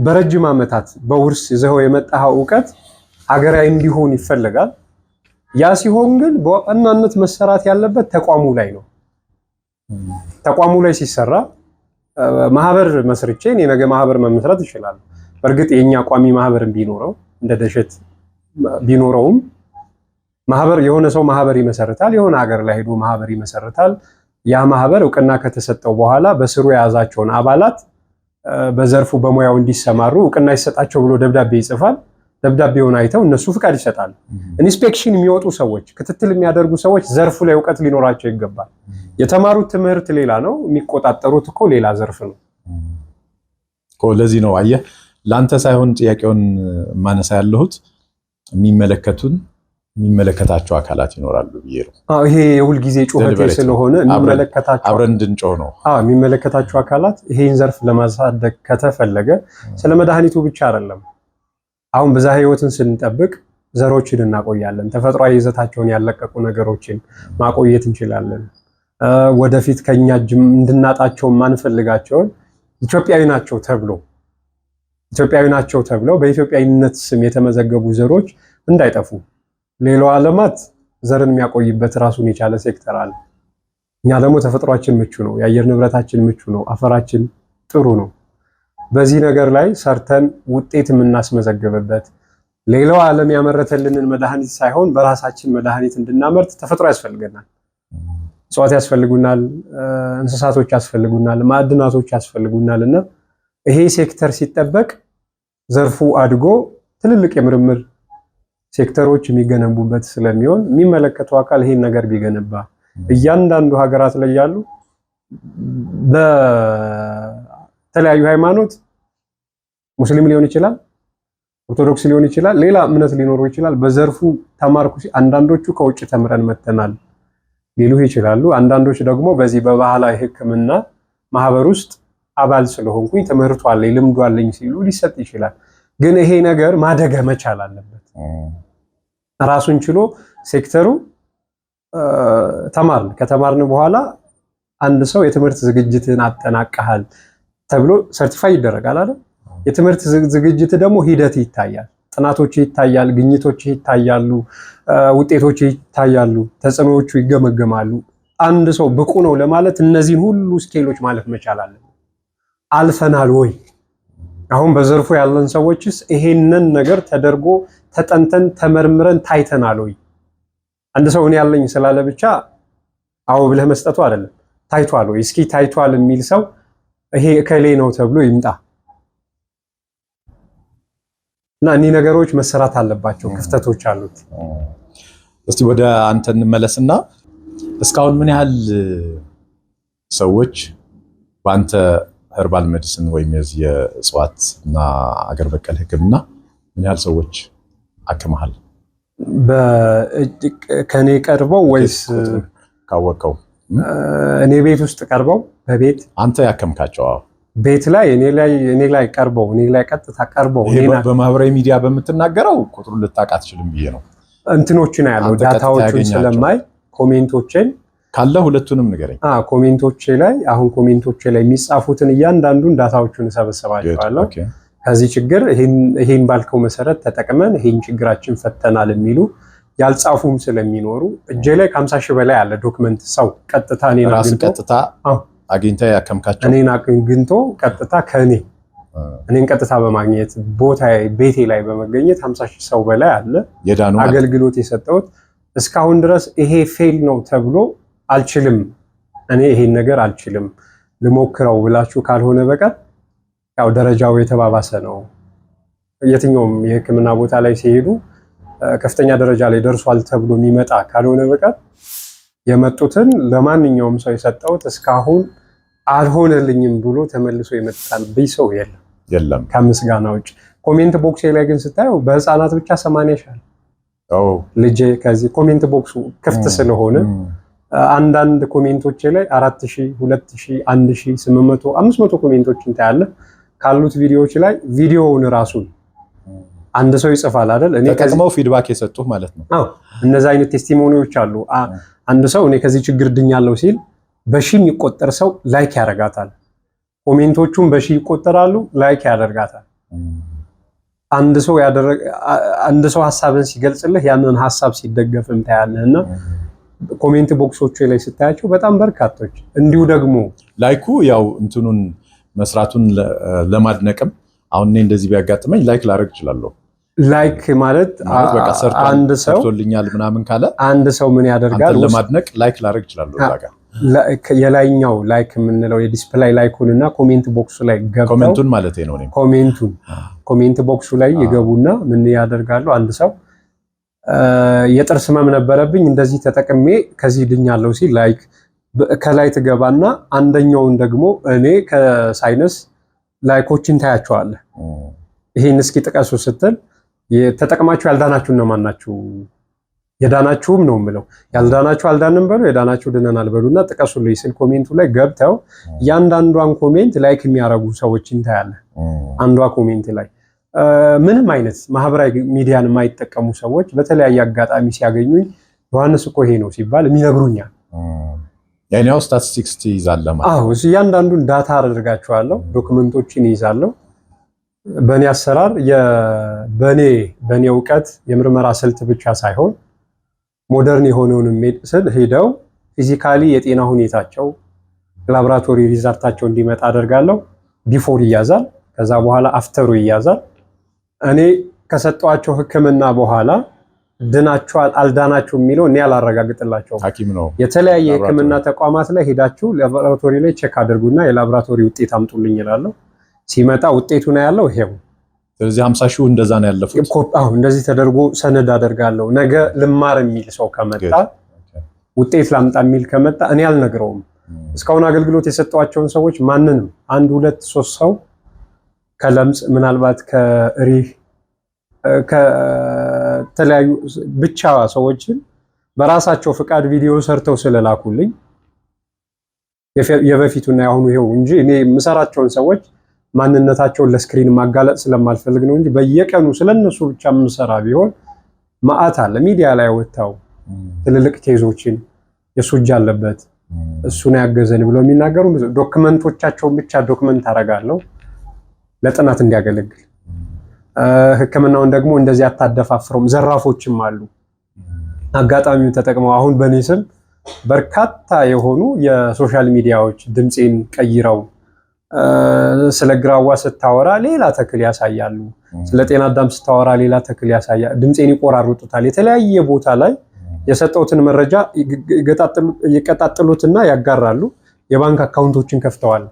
በረጅም ዓመታት በውርስ ይዘው የመጣው ዕውቀት ሀገራዊ እንዲሆን ይፈልጋል። ያ ሲሆን ግን በዋናነት መሰራት ያለበት ተቋሙ ላይ ነው። ተቋሙ ላይ ሲሰራ ማህበር መስርቼ እኔ ነገ ማህበር መመስረት ይችላል። በእርግጥ የኛ ቋሚ ማህበር ቢኖረው እንደ ደሸት ቢኖረውም ማህበር የሆነ ሰው ማህበር ይመሰርታል፣ የሆነ ሀገር ላይ ሄዶ ማህበር ይመሰርታል። ያ ማህበር እውቅና ከተሰጠው በኋላ በስሩ የያዛቸውን አባላት በዘርፉ በሙያው እንዲሰማሩ እውቅና ይሰጣቸው ብሎ ደብዳቤ ይጽፋል። ደብዳቤውን አይተው እነሱ ፍቃድ ይሰጣሉ። ኢንስፔክሽን የሚወጡ ሰዎች፣ ክትትል የሚያደርጉ ሰዎች ዘርፉ ላይ እውቀት ሊኖራቸው ይገባል። የተማሩት ትምህርት ሌላ ነው፣ የሚቆጣጠሩት እኮ ሌላ ዘርፍ ነው እኮ። ለዚህ ነው አየህ ላንተ ሳይሆን ጥያቄውን ማነሳ ያለሁት የሚመለከታቸው አካላት ይኖራሉ ብዬ ነው። ይሄ የሁል ጊዜ ጩኸቴ ስለሆነ የሚመለከታቸው አብረን እንድንጮህ ነው። የሚመለከታቸው አካላት ይሄን ዘርፍ ለማሳደግ ከተፈለገ ስለ መድኃኒቱ ብቻ አይደለም። አሁን ብዝሃ ሕይወትን ስንጠብቅ ዘሮችን እናቆያለን። ተፈጥሯዊ ይዘታቸውን ያለቀቁ ነገሮችን ማቆየት እንችላለን። ወደፊት ከኛ እንድናጣቸው ማንፈልጋቸውን ኢትዮጵያዊ ናቸው ተብለው በኢትዮጵያዊነት ስም የተመዘገቡ ዘሮች እንዳይጠፉ ሌላው ዓለማት ዘርን የሚያቆይበት ራሱን የቻለ ሴክተር አለ። እኛ ደግሞ ተፈጥሯችን ምቹ ነው፣ የአየር ንብረታችን ምቹ ነው፣ አፈራችን ጥሩ ነው። በዚህ ነገር ላይ ሰርተን ውጤት የምናስመዘግብበት ሌላው ዓለም ያመረተልንን መድኃኒት ሳይሆን በራሳችን መድኃኒት እንድናመርት ተፈጥሮ ያስፈልገናል። እጽዋት ያስፈልጉናል፣ እንስሳቶች ያስፈልጉናል፣ ማዕድናቶች ያስፈልጉናል። እና ይሄ ሴክተር ሲጠበቅ ዘርፉ አድጎ ትልልቅ የምርምር ሴክተሮች የሚገነቡበት ስለሚሆን የሚመለከተው አካል ይሄን ነገር ቢገነባ እያንዳንዱ ሀገራት ላይ ያሉ በተለያዩ ሃይማኖት ሙስሊም ሊሆን ይችላል፣ ኦርቶዶክስ ሊሆን ይችላል፣ ሌላ እምነት ሊኖረው ይችላል። በዘርፉ ተማርኩ አንዳንዶቹ ከውጭ ተምረን መተናል ሊሉ ይችላሉ። አንዳንዶች ደግሞ በዚህ በባህላዊ ሕክምና ማህበር ውስጥ አባል ስለሆንኩኝ ትምህርቱ አለኝ ልምዱ አለኝ ሲሉ ሊሰጥ ይችላል። ግን ይሄ ነገር ማደግ መቻል አለበት። ራሱን ችሎ ሴክተሩ ከተማርን በኋላ አንድ ሰው የትምህርት ዝግጅትን አጠናቀሃል ተብሎ ሰርቲፋይ ይደረጋል አይደል? የትምህርት ዝግጅት ደግሞ ሂደት ይታያል፣ ጥናቶች ይታያል፣ ግኝቶች ይታያሉ፣ ውጤቶች ይታያሉ፣ ተጽዕኖዎቹ ይገመገማሉ። አንድ ሰው ብቁ ነው ለማለት እነዚህን ሁሉ ስኬሎች ማለፍ መቻል አለበት። አልፈናል ወይ? አሁን በዘርፉ ያለን ሰዎችስ ይሄንን ነገር ተደርጎ ተጠንተን ተመርምረን ታይተናል ወይ? አንድ ሰው እኔ ያለኝ ስላለ ብቻ አዎ ብለህ መስጠቱ አይደለም። ታይቷል ወይ? እስኪ ታይቷል የሚል ሰው ይሄ እከሌ ነው ተብሎ ይምጣ እና እኒህ ነገሮች መሰራት አለባቸው። ክፍተቶች አሉት። እስቲ ወደ አንተ እንመለስና እስካሁን ምን ያህል ሰዎች በአንተ ኸርባል ሜዲሲን ወይም የእጽዋትና አገር በቀል ሕክምና ምን ያህል ሰዎች አክመሃል? ከኔ ቀርበው ወይስ ካወቀው? እኔ ቤት ውስጥ ቀርበው በቤት አንተ ያከምካቸው? ቤት ላይ እኔ ላይ ቀርበው እኔ ላይ ቀጥታ ቀርበው በማህበራዊ ሚዲያ በምትናገረው ቁጥሩን ልታውቅ አትችልም ብዬ ነው። እንትኖችን ያለው ዳታዎችን ስለማይ ኮሜንቶችን ካለ ሁለቱንም ንገረኝ። ኮሜንቶቼ ላይ የሚጻፉትን እያንዳንዱን ዳታዎቹን እሰበስባቸዋለሁ። ከዚህ ችግር ይሄን ባልከው መሰረት ተጠቅመን ይሄን ችግራችን ፈተናል የሚሉ ያልጻፉም ስለሚኖሩ እጄ ላይ ከ50 ሺህ በላይ አለ ዶክመንት። ሰው ቀጥታ እኔ ራስ ቀጥታ አግኝታ ያከምካቸው? እኔን አግኝቶ ቀጥታ እኔን ቀጥታ በማግኘት ቦታ ቤቴ ላይ በመገኘት 50,000 ሰው በላይ አለ የዳኑ አገልግሎት የሰጠሁት። እስካሁን ድረስ ይሄ ፌል ነው ተብሎ አልችልም፣ እኔ ይሄን ነገር አልችልም ልሞክረው ብላችሁ ካልሆነ በቀር ያው ደረጃው የተባባሰ ነው። የትኛውም የሕክምና ቦታ ላይ ሲሄዱ ከፍተኛ ደረጃ ላይ ደርሷል ተብሎ የሚመጣ ካልሆነ በቀር የመጡትን ለማንኛውም ሰው የሰጠሁት እስካሁን አልሆነልኝም ብሎ ተመልሶ የመጣልብኝ ሰው የለም ከምስጋና ውጭ። ኮሜንት ቦክስ ላይ ግን ስታየው በህፃናት ብቻ 80 ሻል ልጄ ከዚህ ኮሜንት ቦክሱ ክፍት ስለሆነ አንዳንድ ኮሜንቶች ላይ 4000፣ 2000፣ 1800፣ 500 ኮሜንቶችን ታያለህ። ካሉት ቪዲዮዎች ላይ ቪዲዮውን ራሱን አንድ ሰው ይጽፋል አይደል? እኔ ተጠቅመው ፊድባክ የሰጡህ ማለት ነው። አዎ እነዛ አይነት ቴስቲሞኒዎች አሉ። አንድ ሰው እኔ ከዚህ ችግር ድኛለሁ ሲል በሺ የሚቆጠር ሰው ላይክ ያደርጋታል። ኮሜንቶቹም በሺ ይቆጠራሉ፣ ላይክ ያደርጋታል። አንድ ሰው ሐሳብን ሲገልጽልህ ያንን ሐሳብ ሲደገፍም ታያለህና ኮሜንት ቦክሶቹ ላይ ስታያቸው በጣም በርካቶች እንዲሁ ደግሞ ላይኩ ያው እንትኑን መስራቱን ለማድነቅም አሁን እኔ እንደዚህ ቢያጋጥመኝ ላይክ ላደርግ እችላለሁ። ላይክ ማለት በቃ አንድ ሰው ሰርቶልኛል ምናምን ካለ አንድ ሰው ምን ያደርጋል? ለማድነቅ ላይክ ላደርግ እችላለሁ። የላይኛው ላይክ የምንለው የዲስፕላይ ላይኩን እና ኮሜንት ቦክሱ ላይ ገብተው ኮሜንቱን ማለት ነው። ኮሜንት ቦክሱ ላይ ይገቡና ምን ያደርጋሉ? አንድ ሰው የጥርስ ህመም ነበረብኝ እንደዚህ ተጠቅሜ ከዚህ ድኛለሁ ሲል ላይክ ከላይ ትገባና አንደኛውን ደግሞ እኔ ከሳይነስ ላይኮችን ታያቸዋለህ። ይሄን እስኪ ጥቀሱ ስትል ተጠቅማችሁ ያልዳናችሁ እነማን ናችሁ? የዳናችሁም ነው የምለው። ያልዳናችሁ አልዳንም በሉ፣ የዳናችሁ ድነናል በሉና ጥቀሱልኝ ስል ኮሜንቱ ላይ ገብተው ያንዳንዷን ኮሜንት ላይክ የሚያረጉ ሰዎችን ታያለህ። አንዷ ኮሜንት ላይ ምንም አይነት ማህበራዊ ሚዲያን የማይጠቀሙ ሰዎች በተለያየ አጋጣሚ ሲያገኙኝ ዮሐንስ እኮ ይሄ ነው ሲባል የሚነግሩኛል። ያኛው ስታቲስቲክስ ትይዛለህ ማለት? አዎ እያንዳንዱን ዳታ አደርጋቸዋለሁ፣ ዶክመንቶችን ይይዛለሁ። በእኔ አሰራር በእኔ እውቀት የምርመራ ስልት ብቻ ሳይሆን ሞደርን የሆነውን ሜዲሲን ሄደው ፊዚካሊ የጤና ሁኔታቸው ላቦራቶሪ ሪዛልታቸው እንዲመጣ አደርጋለሁ። ቢፎር ይያዛል፣ ከዛ በኋላ አፍተሩ ይያዛል። እኔ ከሰጧቸው ሕክምና በኋላ ድናችኋል አልዳናችሁ የሚለው እኔ አላረጋግጥላቸውም። ሐኪም ነው። የተለያየ ሕክምና ተቋማት ላይ ሄዳችሁ ላቦራቶሪ ላይ ቼክ አድርጉና የላቦራቶሪ ውጤት አምጡልኝ ይላሉ። ሲመጣ ውጤቱ ነው ያለው ይሄው። ስለዚህ 50,000 እንደዛ ነው ያለፉት። አዎ እንደዚህ ተደርጎ ሰነድ አደርጋለሁ። ነገ ልማር የሚል ሰው ከመጣ ውጤት ላምጣ የሚል ከመጣ እኔ አልነግረውም። እስካሁን አገልግሎት የሰጧቸውን ሰዎች ማንንም 1፣ 2፣ 3 ሰው ከለምጽ ምናልባት ከሪህ ከተለያዩ ብቻ ሰዎችን በራሳቸው ፍቃድ ቪዲዮ ሰርተው ስለላኩልኝ የበፊቱና ያሁኑ ይሄው እንጂ እኔ የምሰራቸውን ሰዎች ማንነታቸውን ለስክሪን ማጋለጥ ስለማልፈልግ ነው እንጂ በየቀኑ ስለነሱ ብቻ የምሰራ ቢሆን ማአት አለ ሚዲያ ላይ ወጣው ትልልቅ ኬዞችን የሱ እጅ አለበት እሱ ነው ያገዘን ብለው የሚናገሩ ዶክመንቶቻቸውን ብቻ ዶክመንት አደርጋለሁ ለጥናት እንዲያገለግል። ህክምናውን ደግሞ እንደዚህ አታደፋፍረውም። ዘራፎችም አሉ አጋጣሚውን ተጠቅመው አሁን በኔ ስም በርካታ የሆኑ የሶሻል ሚዲያዎች ድምጼን ቀይረው ስለ ግራዋ ስታወራ ሌላ ተክል ያሳያሉ፣ ስለ ጤና አዳም ስታወራ ሌላ ተክል ያሳያሉ። ድምጼን ይቆራርጡታል። የተለያየ ቦታ ላይ የሰጠውትን መረጃ ይቀጣጥሉትና ያጋራሉ። የባንክ አካውንቶችን ከፍተዋል።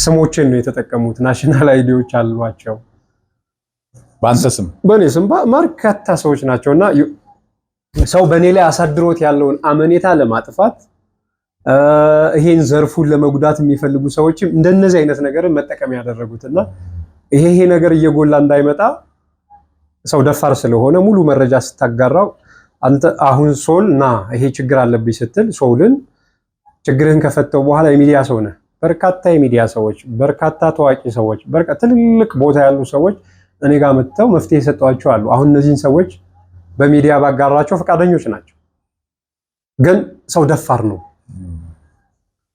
ስሞችን ነው የተጠቀሙት። ናሽናል አይዲዎች አሏቸው። በአንተ ስም በኔ ስም በርካታ ሰዎች ናቸውና ሰው በኔ ላይ አሳድሮት ያለውን አመኔታ ለማጥፋት ይሄን ዘርፉን ለመጉዳት የሚፈልጉ ሰዎችም እንደነዚህ አይነት ነገርን መጠቀም ያደረጉትና ይሄ ነገር እየጎላ እንዳይመጣ ሰው ደፋር ስለሆነ ሙሉ መረጃ ስታጋራው አንተ አሁን ሶልና ይሄ ችግር አለብኝ ስትል ሶልን ችግርህን ከፈተው በኋላ የሚዲያ ሰው ነህ። በርካታ የሚዲያ ሰዎች፣ በርካታ ታዋቂ ሰዎች፣ በርካታ ትልልቅ ቦታ ያሉ ሰዎች እኔ ጋር መጥተው መፍትሄ የሰጧቸው አሉ። አሁን እነዚህን ሰዎች በሚዲያ ባጋራቸው ፈቃደኞች ናቸው። ግን ሰው ደፋር ነው።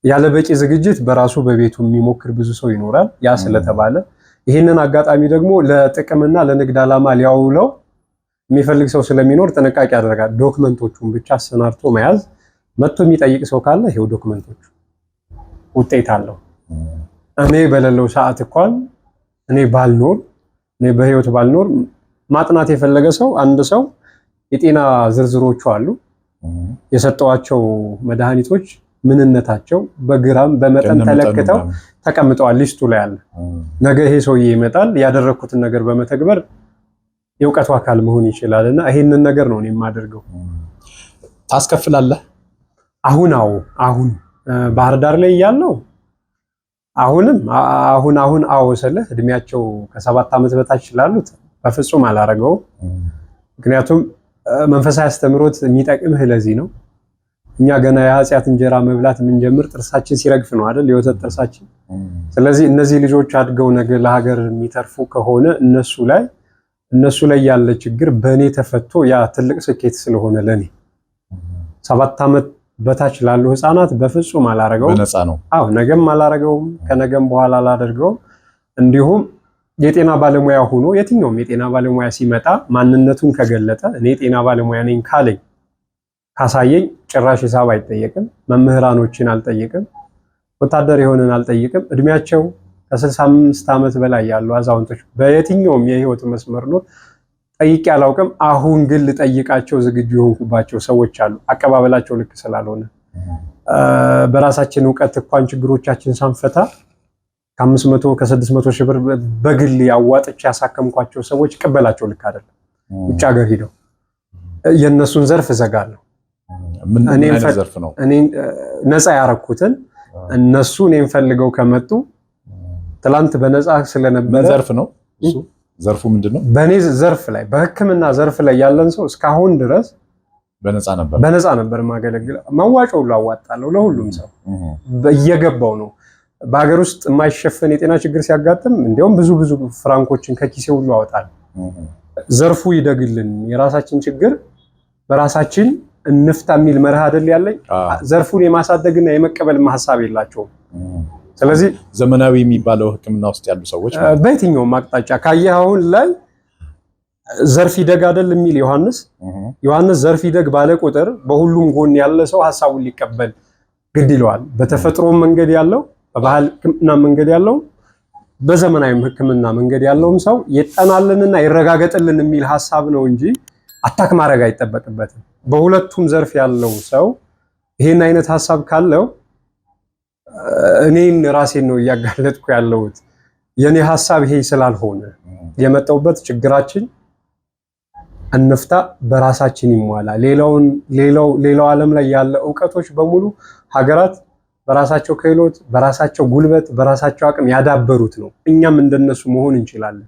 ያለ በቂ ዝግጅት በራሱ በቤቱ የሚሞክር ብዙ ሰው ይኖራል። ያ ስለተባለ ይህንን አጋጣሚ ደግሞ ለጥቅምና ለንግድ ዓላማ ሊያውለው የሚፈልግ ሰው ስለሚኖር ጥንቃቄ ያደርጋል። ዶክመንቶቹን ብቻ አሰናድቶ መያዝ። መጥቶ የሚጠይቅ ሰው ካለ ይሄው ዶክመንቶቹ ውጤት አለው። እኔ በሌለው ሰዓት እንኳን እኔ በህይወት ባልኖር ማጥናት የፈለገ ሰው አንድ ሰው የጤና ዝርዝሮቹ አሉ የሰጠዋቸው መድኃኒቶች ምንነታቸው በግራም በመጠን ተለክተው ተቀምጠዋል። ሊስቱ ላይ አለ። ነገ ይሄ ሰውዬ ይመጣል ያደረኩትን ነገር በመተግበር የእውቀቱ አካል መሆን ይችላልና ይሄንን ነገር ነው እኔ የማደርገው። ታስከፍላለህ? አሁን ባህር ዳር ላይ ያለው አሁን ስልህ እድሜያቸው ከ7 ዓመት በታች ላሉት በፍጹም አላረገውም። ምክንያቱም መንፈሳዊ አስተምሮት የሚጠቅምህ ለዚህ ነው። እኛ ገና የኃጢአት እንጀራ መብላት የምንጀምር ጥርሳችን ሲረግፍ ነው አይደል? የወተት ጥርሳችን። ስለዚህ እነዚህ ልጆች አድገው ነገ ለሀገር የሚተርፉ ከሆነ እነሱ ላይ ያለ ችግር በእኔ ተፈቶ ያ ትልቅ ስኬት ስለሆነ ለኔ 7 ዓመት በታች ላሉ ህፃናት በፍጹም አላረገውም። በነፃ ነው። ነገም አላረገውም፣ ከነገም በኋላ አላደርገውም። እንዲሁም የጤና ባለሙያ ሆኖ የትኛውም የጤና ባለሙያ ሲመጣ ማንነቱን ከገለጠ እኔ የጤና ባለሙያ ነኝ ካለኝ ካሳየኝ ጭራሽ ሂሳብ አይጠየቅም። መምህራኖችን አልጠይቅም፣ ወታደር የሆነን አልጠይቅም። እድሜያቸው ከ65 ዓመት በላይ ያሉ አዛውንቶች በየትኛውም የህይወት መስመር ነው ጠይቄ አላውቅም። አሁን ግን ልጠይቃቸው ዝግጁ የሆንኩባቸው ሰዎች አሉ። አቀባበላቸው ልክ ስላልሆነ በራሳችን እውቀት እንኳን ችግሮቻችን ሳንፈታ ከ500 ከ600 ሺህ ብር በግል ያዋጥቼ ያሳከምኳቸው ሰዎች ቅበላቸው ልክ አይደለም። ውጭ ሀገር ሂደው የነሱን ዘርፍ እዘጋለሁ። እኔ ነፃ ያረኩትን እነሱ እኔን ፈልገው ከመጡ ትላንት በነፃ ስለነበረ ዘርፍ ነው እሱ። ዘርፉ ምንድነው? በኔ ዘርፍ ላይ በህክምና ዘርፍ ላይ ያለን ሰው እስካሁን ድረስ በነፃ ነበር ማገለግል። መዋጮ ሁሉ አዋጣለሁ ለሁሉም ሰው እየገባው ነው። በሀገር ውስጥ የማይሸፈን የጤና ችግር ሲያጋጥም እንዲያውም ብዙ ፍራንኮችን ከኪሴ ሁሉ አወጣለሁ። ዘርፉ ይደግልን፣ የራሳችን ችግር በራሳችን እንፍታ የሚል መርህ አይደል ያለኝ። ዘርፉን የማሳደግና የመቀበል ሐሳብ የላቸውም። ስለዚህ ዘመናዊ የሚባለው ህክምና ውስጥ ያሉ ሰዎች በየትኛውም አቅጣጫ ካየህ አሁን ላይ ዘርፍ ይደግ አይደል የሚል ዮሐንስ ዘርፍ ይደግ ባለ ቁጥር በሁሉም ጎን ያለ ሰው ሐሳቡን ሊቀበል ግድ ይለዋል። በተፈጥሮ መንገድ ያለው፣ በባህል ህክምና መንገድ ያለው፣ በዘመናዊ ህክምና መንገድ ያለውም ሰው ይጠናልንና ይረጋገጥልን የሚል ሐሳብ ነው እንጂ አታክ ማድረግ አይጠበቅበትም። በሁለቱም ዘርፍ ያለው ሰው ይሄን አይነት ሐሳብ ካለው እኔን ራሴን ነው እያጋለጥኩ ያለሁት። የኔ ሐሳብ ይሄ ስላልሆነ የመጣውበት ችግራችን እንፍታ፣ በራሳችን ይሟላ። ሌላው ዓለም ላይ ያለ ዕውቀቶች በሙሉ ሀገራት በራሳቸው ክህሎት፣ በራሳቸው ጉልበት፣ በራሳቸው አቅም ያዳበሩት ነው። እኛም እንደነሱ መሆን እንችላለን።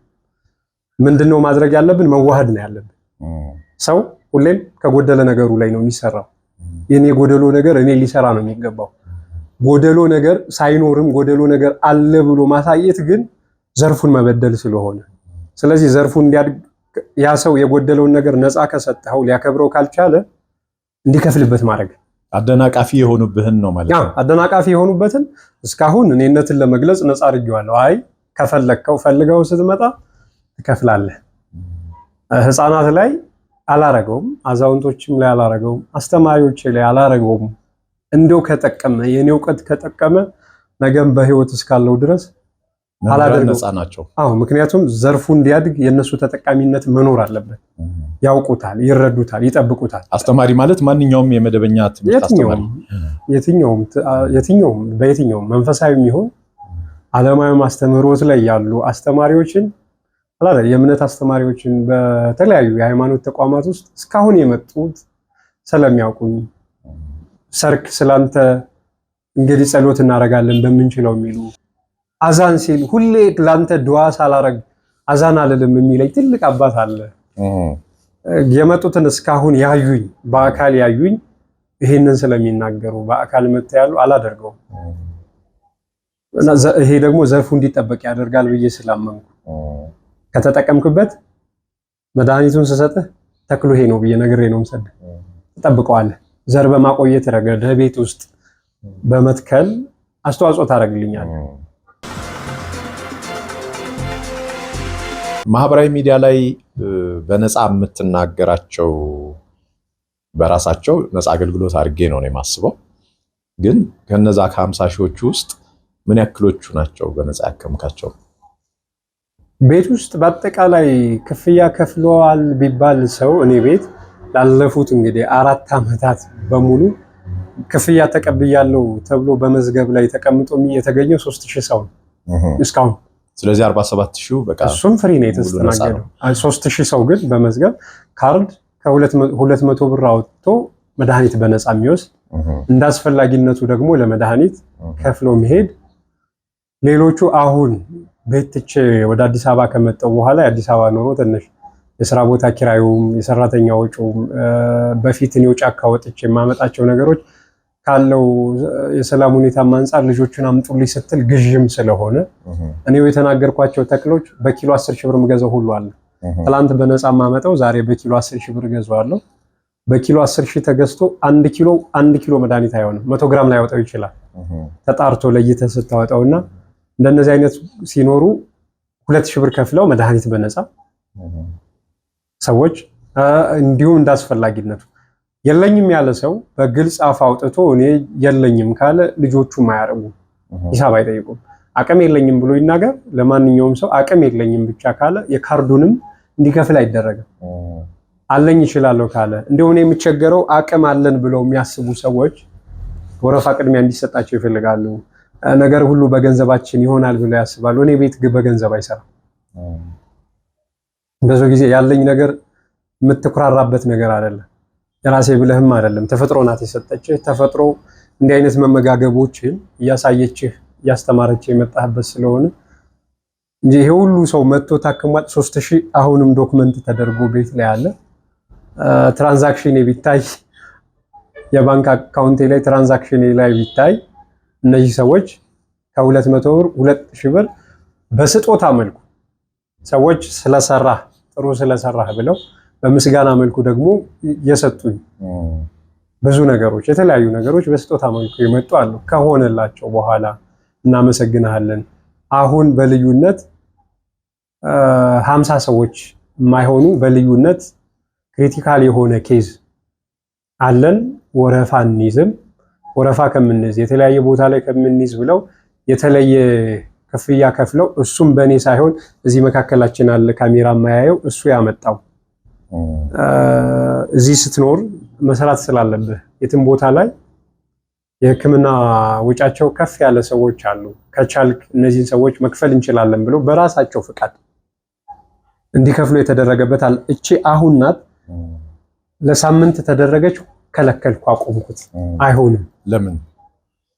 ምንድነው ማድረግ ያለብን? መዋሃድ ነው ያለብን። ሰው ሁሌም ከጎደለ ነገሩ ላይ ነው የሚሰራው። የኔ ጎደሎ ነገር እኔ ሊሰራ ነው የሚገባው። ጎደሎ ነገር ሳይኖርም ጎደሎ ነገር አለ ብሎ ማሳየት ግን ዘርፉን መበደል ስለሆነ፣ ስለዚህ ዘርፉ እንዲያድግ ያ ሰው የጎደለውን ነገር ነፃ ከሰጠው ሊያከብረው ካልቻለ እንዲከፍልበት ማድረግ። አደናቃፊ የሆኑብህን ነው ማለት ነው። አደናቃፊ የሆኑበትን እስካሁን እኔነትን ለመግለጽ ነፃ አድርጌዋለሁ። አይ ከፈለከው ፈልገው ስትመጣ ትከፍላለህ። ህፃናት ላይ አላረገውም፣ አዛውንቶችም ላይ አላረገውም፣ አስተማሪዎች ላይ አላረገውም። እንደው ከጠቀመ የኔ ዕውቀት ከጠቀመ ነገም በህይወት እስካለው ድረስ ናቸው። ምክንያቱም ዘርፉ እንዲያድግ የነሱ ተጠቃሚነት መኖር አለበት። ያውቁታል፣ ይረዱታል፣ ይጠብቁታል። አስተማሪ ማለት ማንኛውም የመደበኛ ትምህርት አስተማሪ በየትኛውም መንፈሳዊ የሚሆን ዓለማዊ አስተምህሮት ላይ ያሉ አስተማሪዎችን የእምነት አስተማሪዎችን በተለያዩ የሃይማኖት ተቋማት ውስጥ እስካሁን የመጡት ስለሚያውቁኝ ሰርክ ስላንተ እንግዲህ ጸሎት እናደርጋለን በምንችለው የሚሉ አዛን ሲል ሁሌ ላንተ ዱዓ ሳላረግ አዛን አልልም የሚለኝ ትልቅ አባት አለ። የመጡትን እስካሁን ያዩኝ በአካል ያዩኝ ይሄንን ስለሚናገሩ በአካል መጥተው አላደርገውም። ይሄ ደግሞ ዘርፉ እንዲጠበቅ ያደርጋል ብዬ ስላመንኩ ከተጠቀምክበት መድኃኒቱን ስሰጥህ ተክሉ ይሄ ነው ብዬ ነግሬ ነው የምሰጥህ። ትጠብቀዋለህ። ዘር በማቆየት ረገድ ቤት ውስጥ በመትከል አስተዋጽኦ ታደርግልኛለህ። ማህበራዊ ሚዲያ ላይ በነፃ የምትናገራቸው በራሳቸው ነፃ አገልግሎት አድርጌ ነው የማስበው። ግን ከነዛ ከ50 ሺዎቹ ውስጥ ምን ያክሎቹ ናቸው በነፃ ያከምካቸው? ቤት ውስጥ በአጠቃላይ ክፍያ ከፍለዋል ቢባል ሰው እኔ ቤት ላለፉት እንግዲህ 4 ዓመታት በሙሉ ክፍያ ተቀብያለሁ ተብሎ በመዝገብ ላይ ተቀምጦ የተገኘው 3000 ሰው ነው እስካሁን። ስለዚህ 47000 በቃ እሱም ፍሪ ነው የተስተናገደው። 3000 ሰው ግን በመዝገብ ካርድ ከ200 ብር አውጥቶ መድኃኒት በነፃ የሚወስድ እንዳስፈላጊነቱ ደግሞ ለመድኃኒት ከፍሎ መሄድ። ሌሎቹ አሁን ቤት ትቼ ወደ አዲስ አበባ ከመጣሁ በኋላ የአዲስ አበባ ኑሮ ትንሽ የሥራ ቦታ ኪራዩም የሰራተኛ ወጪውም በፊት እኔው ጫካ ወጥቼ የማመጣቸው ነገሮች ካለው የሰላም ሁኔታ አንፃር ልጆቹን አምጡልኝ ስትል ግዥም ስለሆነ እኔው የተናገርኳቸው ተክሎች በኪሎ 10 ሺህ ብር ምገዛው ሁሉ አለ። ትላንት በነፃ ማመጣው ዛሬ በኪሎ 10 ሺህ ብር ገዛዋለሁ። በኪሎ 10 ሺህ ተገዝቶ 1 ኪሎ መድኃኒት አይሆንም፣ 100 ግራም ላይ ያወጣው ይችላል። ተጣርቶ ለይተህ ስታወጣውና እንደነዚህ አይነት ሲኖሩ 2000 ብር ከፍለው መድኃኒት በነፃ ሰዎች እንዲሁም እንዳስፈላጊነቱ የለኝም ያለ ሰው በግልጽ አፍ አውጥቶ እኔ የለኝም ካለ ልጆቹም አያረጉም፣ ሂሳብ አይጠይቁም። አቅም የለኝም ብሎ ይናገር። ለማንኛውም ሰው አቅም የለኝም ብቻ ካለ የካርዱንም እንዲከፍል አይደረግም። አለኝ ይችላልው ካለ እንደው እኔ የምቸገረው አቅም አለን ብለው የሚያስቡ ሰዎች ወረፋ ቅድሚያ እንዲሰጣቸው ይፈልጋሉ። ነገር ሁሉ በገንዘባችን ይሆናል ብለው ያስባሉ። እኔ ቤት በገንዘብ አይሰራም። ብዙ ጊዜ ያለኝ ነገር የምትኩራራበት ነገር አይደለም፣ የራሴ ብለህም አይደለም። ተፈጥሮ ናት የሰጠችህ። ተፈጥሮ እንዲህ አይነት መመጋገቦችን እያሳየችህ እያስተማረችህ የመጣህበት ስለሆነ እንጂ ይሄ ሁሉ ሰው መጥቶ ታክሟል። 3000 አሁንም ዶክመንት ተደርጎ ቤት ላይ አለ። ትራንዛክሽን ቢታይ የባንክ አካውንቴ ላይ ትራንዛክሽን ላይ ቢታይ እነዚህ ሰዎች ከ200 ብር 2000 ብር በስጦታ መልኩ ሰዎች ስለሰራህ ጥሩ ስለሰራህ ብለው በምስጋና መልኩ ደግሞ የሰጡኝ ብዙ ነገሮች የተለያዩ ነገሮች በስጦታ መልኩ የመጡ አሉ። ከሆነላቸው በኋላ እናመሰግናለን። አሁን በልዩነት 50 ሰዎች የማይሆኑ በልዩነት ክሪቲካል የሆነ ኬዝ አለን። ወረፋ እንይዝም። ወረፋ ከምንይዝ የተለያየ ቦታ ላይ ከምንይዝ ብለው የተለየ ክፍያ ከፍለው እሱም በእኔ ሳይሆን እዚህ መካከላችን አለ ካሜራ ማያየው እሱ ያመጣው። እዚህ ስትኖር መስራት ስላለብህ የትም ቦታ ላይ የሕክምና ወጫቸው ከፍ ያለ ሰዎች አሉ። ከቻልክ እነዚህን ሰዎች መክፈል እንችላለን ብለው በራሳቸው ፍቃድ እንዲከፍሉ የተደረገበት አለ። እቺ አሁን ናት። ለሳምንት ተደረገች፣ ከለከልኩ፣ አቆምኩት። አይሆንም። ለምን?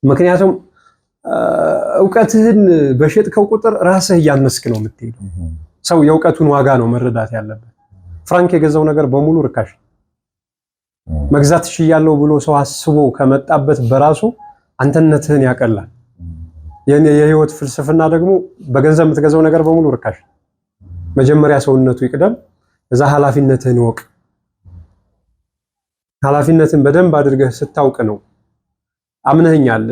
ምክንያቱም እውቀትህን በሸጥከው ቁጥር ራስህ እያነስክ ነው የምትሄደው። ሰው የእውቀቱን ዋጋ ነው መረዳት ያለበት። ፍራንክ የገዛው ነገር በሙሉ ርካሽ መግዛት እችላለሁ ብሎ ሰው አስቦ ከመጣበት በራሱ አንተነትህን ያቀላል። የህይወት ፍልስፍና ደግሞ በገንዘብ የምትገዛው ነገር በሙሉ ርካሽ። መጀመሪያ ሰውነቱ ይቅደም፣ እዛ ኃላፊነትህን ወቅ። ኃላፊነትን በደንብ አድርገህ ስታውቅ ነው አምነህኛል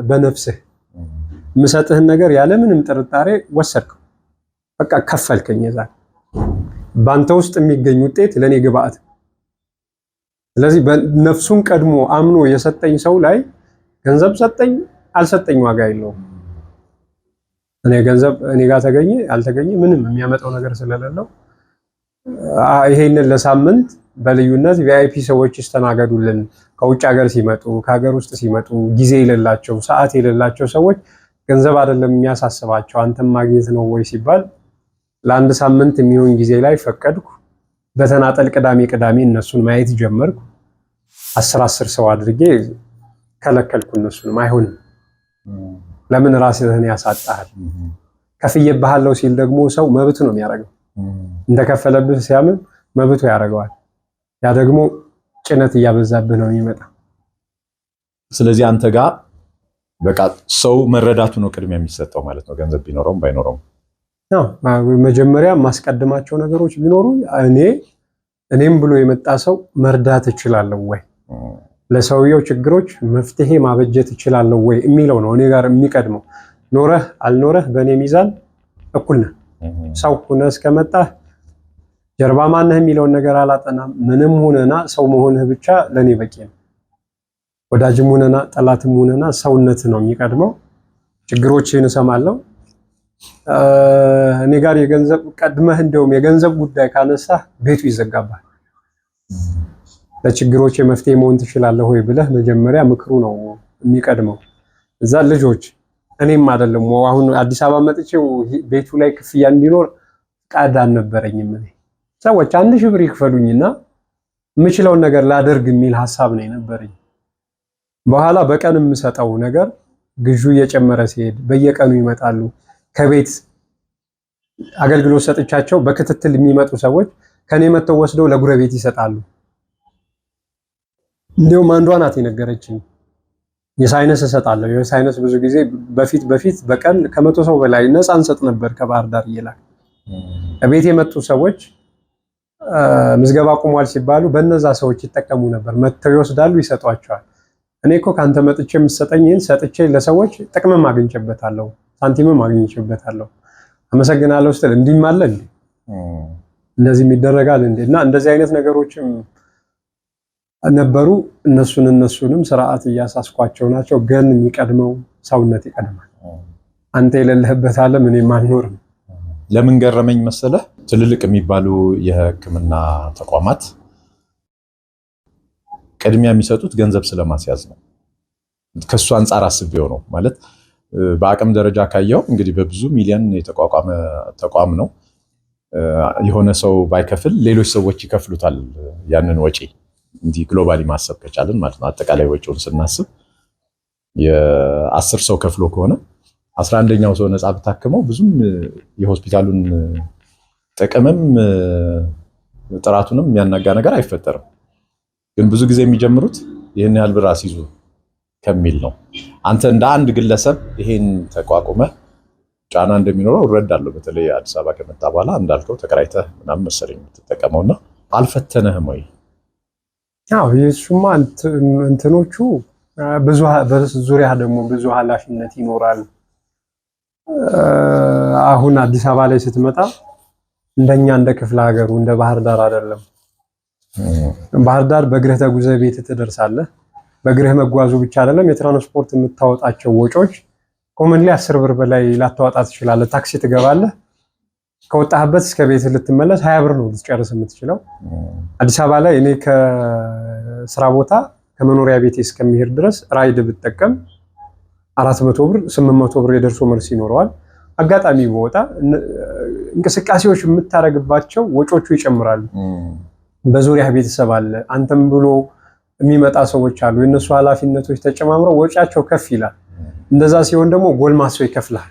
በነፍስህ የምሰጥህን ነገር ያለምንም ጥርጣሬ ወሰድከው። በቃ ከፈልከኝ። እዛ ባንተ ውስጥ የሚገኝ ውጤት ለኔ ግብአት። ስለዚህ በነፍሱን ቀድሞ አምኖ የሰጠኝ ሰው ላይ ገንዘብ ሰጠኝ አልሰጠኝ ዋጋ የለውም። እኔ ገንዘብ እኔ ጋር ተገኘ አልተገኘ ምንም የሚያመጣው ነገር ስለሌለው ይሄንን ለሳምንት በልዩነት ቪአይፒ ሰዎች ይስተናገዱልን። ከውጭ ሀገር ሲመጡ ከሀገር ውስጥ ሲመጡ ጊዜ የሌላቸው ሰዓት የሌላቸው ሰዎች ገንዘብ አይደለም የሚያሳስባቸው አንተም ማግኘት ነው ወይ ሲባል ለአንድ ሳምንት የሚሆን ጊዜ ላይ ፈቀድኩ። በተናጠል ቅዳሜ እነሱን ማየት ጀመርኩ። 10 ሰው አድርጌ ከለከልኩ። እነሱንም አይሆንም። ለምን ራስህን ያሳጣሃል? ከፍዬብሃለሁ ሲል ደግሞ ሰው መብቱ ነው የሚያደርገው። እንደከፈለብህ ሲያምን መብቱ ያደርገዋል። ያ ደግሞ ጭነት እያበዛብህ ነው የሚመጣ። ስለዚህ አንተ ጋር በቃ ሰው መረዳቱ ነው ቅድሚያ የሚሰጠው ማለት ነው፣ ገንዘብ ቢኖረውም ባይኖረውም። ነው መጀመሪያ ማስቀድማቸው ነገሮች ቢኖሩ እኔም ብሎ የመጣ ሰው መርዳት እችላለሁ ወይ፣ ለሰውየው ችግሮች መፍትሄ ማበጀት እችላለሁ ወይ የሚለው ነው እኔ ጋር የሚቀድመው። ኖረህ አልኖረህ በእኔ ሚዛን እኩል ነህ። ሰው ሆነህ እስከመጣህ ጀርባ ማነህ የሚለውን ነገር አላጠናም። ምንም ሆነና ሰው መሆንህ ብቻ ለኔ በቂ ነው። ወዳጅም ሆነና ጠላትም ሆነና ሰውነት ነው የሚቀድመው። ችግሮችን እሰማለሁ። እኔ ጋር የገንዘብ ቀድመህ እንደውም የገንዘብ ጉዳይ ካነሳ ቤቱ ይዘጋባል። ለችግሮች መፍትሄ መሆን ትችላለህ ወይ ብለህ መጀመሪያ ምክሩ ነው የሚቀድመው። እዛ ልጆች እኔም አይደለም አሁን አዲስ አበባ መጥቼው ቤቱ ላይ ክፍያ እንዲኖር ቃድ አልነበረኝም። እኔ ሰዎች 1000 ብር ይክፈሉኝና የምችለውን ነገር ላደርግ የሚል ሐሳብ ነው የነበረኝ። በኋላ በቀን የምሰጠው ነገር ግዢ እየጨመረ ሲሄድ በየቀኑ ይመጣሉ። ከቤት አገልግሎት ሰጥቻቸው በክትትል የሚመጡ ሰዎች ከኔ መተው ወስደው ለጉረቤት ይሰጣሉ። እንዲሁም አንዷ ናት የነገረችኝ የሳይነስ እሰጣለሁ። የሳይነስ ብዙ ጊዜ በፊት በቀን ከ100 ሰው በላይ ነፃ እንሰጥ ነበር ከባህር ዳር እየላክ ቤት የመጡ ሰዎች ምዝገባ ቆሟል ሲባሉ በነዛ ሰዎች ይጠቀሙ ነበር። መተው ይወስዳሉ፣ ይሰጧቸዋል። እኔ እኮ ካንተ መጥቼ የምትሰጠኝን ሰጥቼ ለሰዎች ጥቅምም አግኝቼበታለሁ፣ ሳንቲምም አግኝቼበታለሁ፣ አመሰግናለሁ ስትል እንዲህም አለ እንዴ እንደዚህም ይደረጋል እንዴ? እና እንደዚህ አይነት ነገሮችም ነበሩ። እነሱንም ስርዓት እያሳስኳቸው ናቸው። ግን የሚቀድመው ሰውነት ይቀድማል። አንተ የሌለህበት ዓለም እኔም አልኖርም። ለምን ገረመኝ መሰለህ? ትልልቅ የሚባሉ የሕክምና ተቋማት ቅድሚያ የሚሰጡት ገንዘብ ስለማስያዝ ነው። ከሱ አንጻር አስቤው ነው ማለት በአቅም ደረጃ ካየው እንግዲህ በብዙ ሚሊዮን የተቋቋመ ተቋም ነው። የሆነ ሰው ባይከፍል ሌሎች ሰዎች ይከፍሉታል ያንን ወጪ። እንዲህ ግሎባሊ ማሰብ ከቻልን ማለት ነው። አጠቃላይ ወጪውን ስናስብ የ10 ሰው ከፍሎ ከሆነ 11ኛው ሰው ነፃ ብታክመው ብዙም የሆስፒታሉን ጥቅምም ጥራቱንም የሚያናጋ ነገር አይፈጠርም። ግን ብዙ ጊዜ የሚጀምሩት ይህን ያህል ብር አስይዙ ከሚል ነው። አንተ እንደ አንድ ግለሰብ ይሄን ተቋቁመ ጫና እንደሚኖረው እረዳለሁ። በተለይ አዲስ አበባ ከመጣ በኋላ እንዳልከው ተከራይተህ ምናምን መሰለኝ የምትጠቀመውና አልፈተነህም ወይ? አዎ የሱማ እንትኖቹ ብዙ በዙሪያ ደግሞ ብዙ ኃላፊነት ይኖራል። አሁን አዲስ አበባ ላይ ስትመጣ እንደኛ እንደ ክፍለ ሀገሩ እንደ ባህር ዳር አይደለም። ባህር ዳር በእግርህ ተጉዘህ ቤት ትደርሳለህ። በእግርህ መጓዙ ብቻ አይደለም፣ የትራንስፖርት የምታወጣቸው ወጪዎች ኮመንሊ 10 ብር በላይ ላታወጣ ትችላለህ። ታክሲ ትገባለህ፣ ከወጣህበት እስከ ቤት ልትመለስ 20 ብር ነው ልትጨርስ የምትችለው። አዲስ አበባ ላይ እኔ ከስራ ቦታ ከመኖሪያ ቤቴ እስከሚሄድ ድረስ ራይድ ብጠቀም 400 ብር 800 ብር የደርሶ መልስ ይኖረዋል። አጋጣሚ በወጣ እንቅስቃሴዎች የምታደርግባቸው ወጪዎቹ ይጨምራሉ። በዙሪያ ቤተሰብ አለ፣ አንተም ብሎ የሚመጣ ሰዎች አሉ። የነሱ ኃላፊነቶች ተጨማምረው ወጪያቸው ከፍ ይላል። እንደዛ ሲሆን ደግሞ ጎልማሳው ይከፍላል።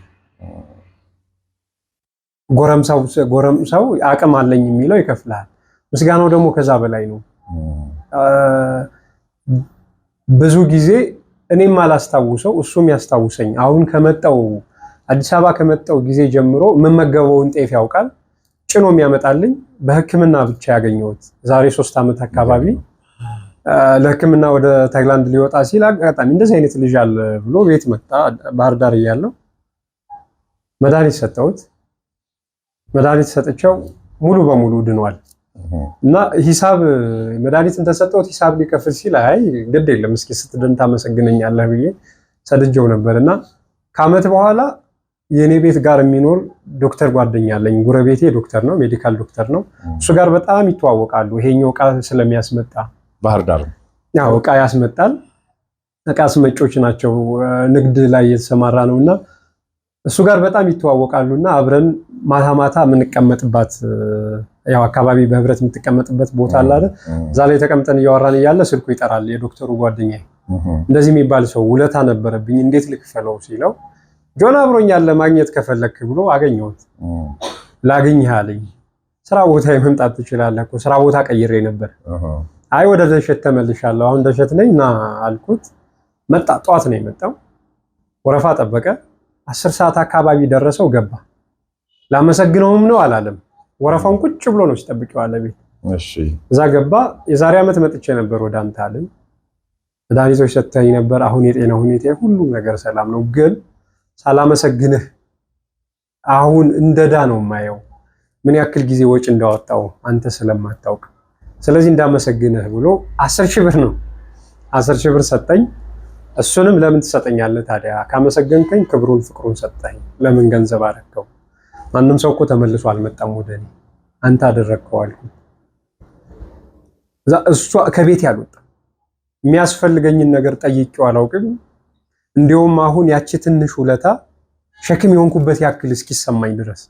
ጎረምሳው አቅም አለኝ የሚለው ይከፍላል። ምስጋናው ደግሞ ከዛ በላይ ነው። ብዙ ጊዜ እኔም አላስታውሰው እሱም ያስታውሰኝ። አሁን ከመጣው አዲስ አበባ ከመጣው ጊዜ ጀምሮ የምመገበውን ጤፍ ያውቃል። ጭኖ የሚያመጣልኝ በሕክምና ብቻ ያገኘሁት ዛሬ 3 ዓመት አካባቢ ለሕክምና ወደ ታይላንድ ሊወጣ ሲል አጋጣሚ እንደዚህ አይነት ልጅ አለ ብሎ ቤት መጣ። ባህር ዳር እያለሁ መድኃኒት ሰጠሁት። መድኃኒት ሰጥቼው ሙሉ በሙሉ ድኗል። እና ሂሳብ መድኃኒትን ተሰጠሁት ሂሳብ ሊከፍል ሲል አይ ግድ የለም እስኪ ስትድን ታመሰግነኛለህ ብዬ ሰድጄው ነበርና ከዓመት በኋላ የኔ ቤት ጋር የሚኖር ዶክተር ጓደኛ አለኝ። ጉረቤቴ ዶክተር ነው፣ ሜዲካል ዶክተር ነው። እሱ ጋር በጣም ይተዋወቃሉ። ይሄኛው ዕቃ ስለሚያስመጣ ባህር ዳር ያው ዕቃ ያስመጣል። ዕቃ አስመጪዎች ናቸው። ንግድ ላይ የተሰማራ ነውና እሱ ጋር በጣም ይተዋወቃሉና አብረን ማታ ማታ የምንቀመጥባት ያው አካባቢ በህብረት የምትቀመጥበት ቦታ አለ አይደል? እዛ ላይ ተቀምጠን እያወራን እያለ ስልኩ ይጠራል። የዶክተሩ ጓደኛዬ እንደዚህ የሚባል ሰው ውለታ ነበረብኝ እንዴት ልክፈለው ሲለው ጆን አብሮኛል ለማግኘት ከፈለክ ብሎ አገኘሁት። ላግኝህ አለኝ። ስራ ቦታ መምጣት ትችላለህ እኮ ስራ ቦታ ቀይሬ ነበር። አይ ወደ ደሸት ተመልሻለሁ አሁን ደሸት ነኝ ና አልኩት። መጣ። ጠዋት ነው የመጣው። ወረፋ ጠበቀ። 10 ሰዓት አካባቢ ደረሰው ገባ። ላመሰግነውም ነው አላለም። ወረፋውን ቁጭ ብሎ ነው ሲጠብቀው አለ ቤት። እሺ እዛ ገባ። የዛሬ ዓመት መጥቼ ነበር ወደ አንተ አለኝ። መድኃኒቶች ሰጥተኸኝ ነበር። አሁን የጤና ሁኔታ ሁሉ ነገር ሰላም ነው፣ ግን ሳላመሰግንህ አሁን እንደዳ ነው የማየው ምን ያክል ጊዜ ወጪ እንዳወጣው አንተ ስለማታውቅ፣ ስለዚህ እንዳመሰግንህ ብሎ 10 ሺህ ብር ነው 10 ሺህ ብር ሰጠኝ። እሱንም ለምን ትሰጠኛለህ ታዲያ? ካመሰገንከኝ ክብሩን ፍቅሩን ሰጠኝ፣ ለምን ገንዘብ አደረከው? ማንም ሰው እኮ ተመልሶ አልመጣም ወደ እኔ፣ አንተ አደረከው አልኩ። እሷ ከቤት ያልወጣ የሚያስፈልገኝን ነገር ጠይቄው አላውቅም። እንዲሁም አሁን ያቺ ትንሽ ውለታ ሸክም የሆንኩበት ያክል እስኪሰማኝ ድረስ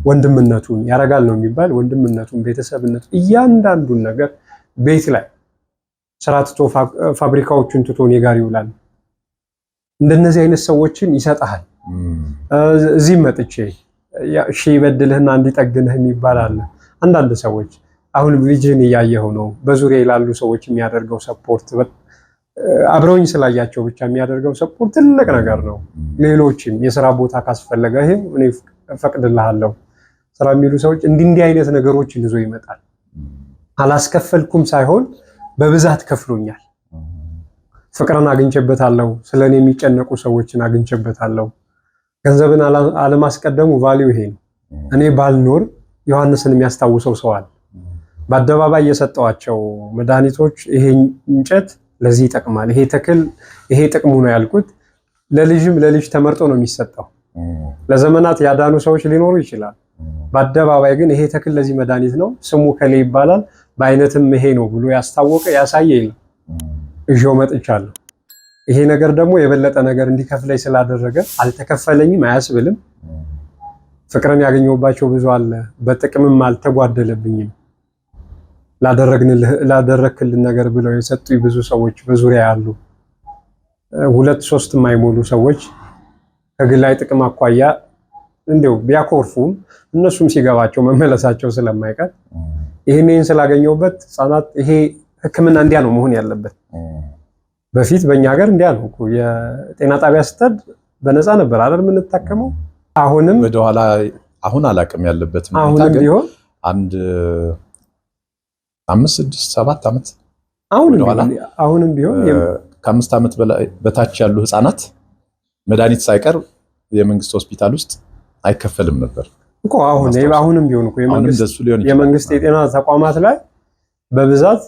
ወንድምነቱን ያረጋል ነው የሚባል፣ ወንድምነቱን፣ ቤተሰብነቱን፣ እያንዳንዱን ነገር ቤት ላይ ስራ ትቶ ፋብሪካዎቹን ትቶ እኔ ጋር ይውላል። እንደነዚህ አይነት ሰዎችን ይሰጣል። እዚህ መጥቼ እሺ ይበድልህና እንዲጠግንህ የሚባል አለ። አንዳንድ ሰዎች አሁን ልጅህን እያየኸው ነው፣ በዙሪያ ላሉ ሰዎች የሚያደርገው ሰፖርት አብረውኝ ስላያቸው ብቻ የሚያደርገው ሰፖርት ትልቅ ነገር ነው። ሌሎችም የስራ ቦታ ካስፈለገ ይሄ እኔ ፈቅድልሃለሁ ስራ የሚሉ ሰዎች እንዲህ አይነት ነገሮችን ይዞ ይመጣል። አላስከፈልኩም ሳይሆን በብዛት ከፍሎኛል። ፍቅርን አግኝቼበታለሁ። ስለኔ የሚጨነቁ ሰዎችን አግኝቼበታለሁ። ገንዘብን አለማስቀደሙ ቫልዩ ይሄ ነው። እኔ ባልኖር ዮሐንስን የሚያስታውሰው ሰው አለ። በአደባባይ የሰጠዋቸው መድኃኒቶች ይሄ እንጨት ለዚህ ይጠቅማል፣ ይሄ ተክል ይሄ ጥቅሙ ነው ያልኩት ለልጅ ተመርጦ ነው የሚሰጠው። ለዘመናት ያዳኑ ሰዎች ሊኖሩ ይችላል። በአደባባይ ግን ይሄ ተክል ለዚህ መድኃኒት ነው፣ ስሙ ከሌ ይባላል፣ በአይነትም ይሄ ነው ብሎ ያስታወቀ ያሳየ የለም። እዤው መጥቻለሁ። ይሄ ነገር ደግሞ የበለጠ ነገር እንዲከፍለኝ ስላደረገ አልተከፈለኝም አያስብልም። ፍቅርን ያገኘሁባቸው ብዙ አለ። በጥቅምም አልተጓደለብኝም። ላደረክልን ነገር ብለው የሰጡኝ ብዙ ሰዎች በዙሪያ ያሉ 2-3 የማይሞሉ ሰዎች ከግላይ ጥቅም አኳያ እንደው ቢያኮርፉም እነሱም ሲገባቸው መመለሳቸው ስለማይቀር ይሄንን ስላገኘሁበት ህፃናት ይሄ ሕክምና እንዲያ ነው መሆን ያለበት። በፊት በእኛ ሀገር እንዲያ ነው እኮ የጤና ጣቢያ ስትሄድ በነፃ ነበር አይደል የምንታከመው። አሁንም ወደኋላ አሁን አላቅም ያለበት አሁንም ቢሆን አንድ 5-6-7 ዓመት አሁንም ቢሆን ከ5 ዓመት በታች ያሉ ህፃናት መድኃኒት ሳይቀር የመንግስት ሆስፒታል ውስጥ አይከፈልም ነበር እኮ። አሁንም ቢሆን እኮ የመንግስት የጤና ተቋማት ላይ በብዛት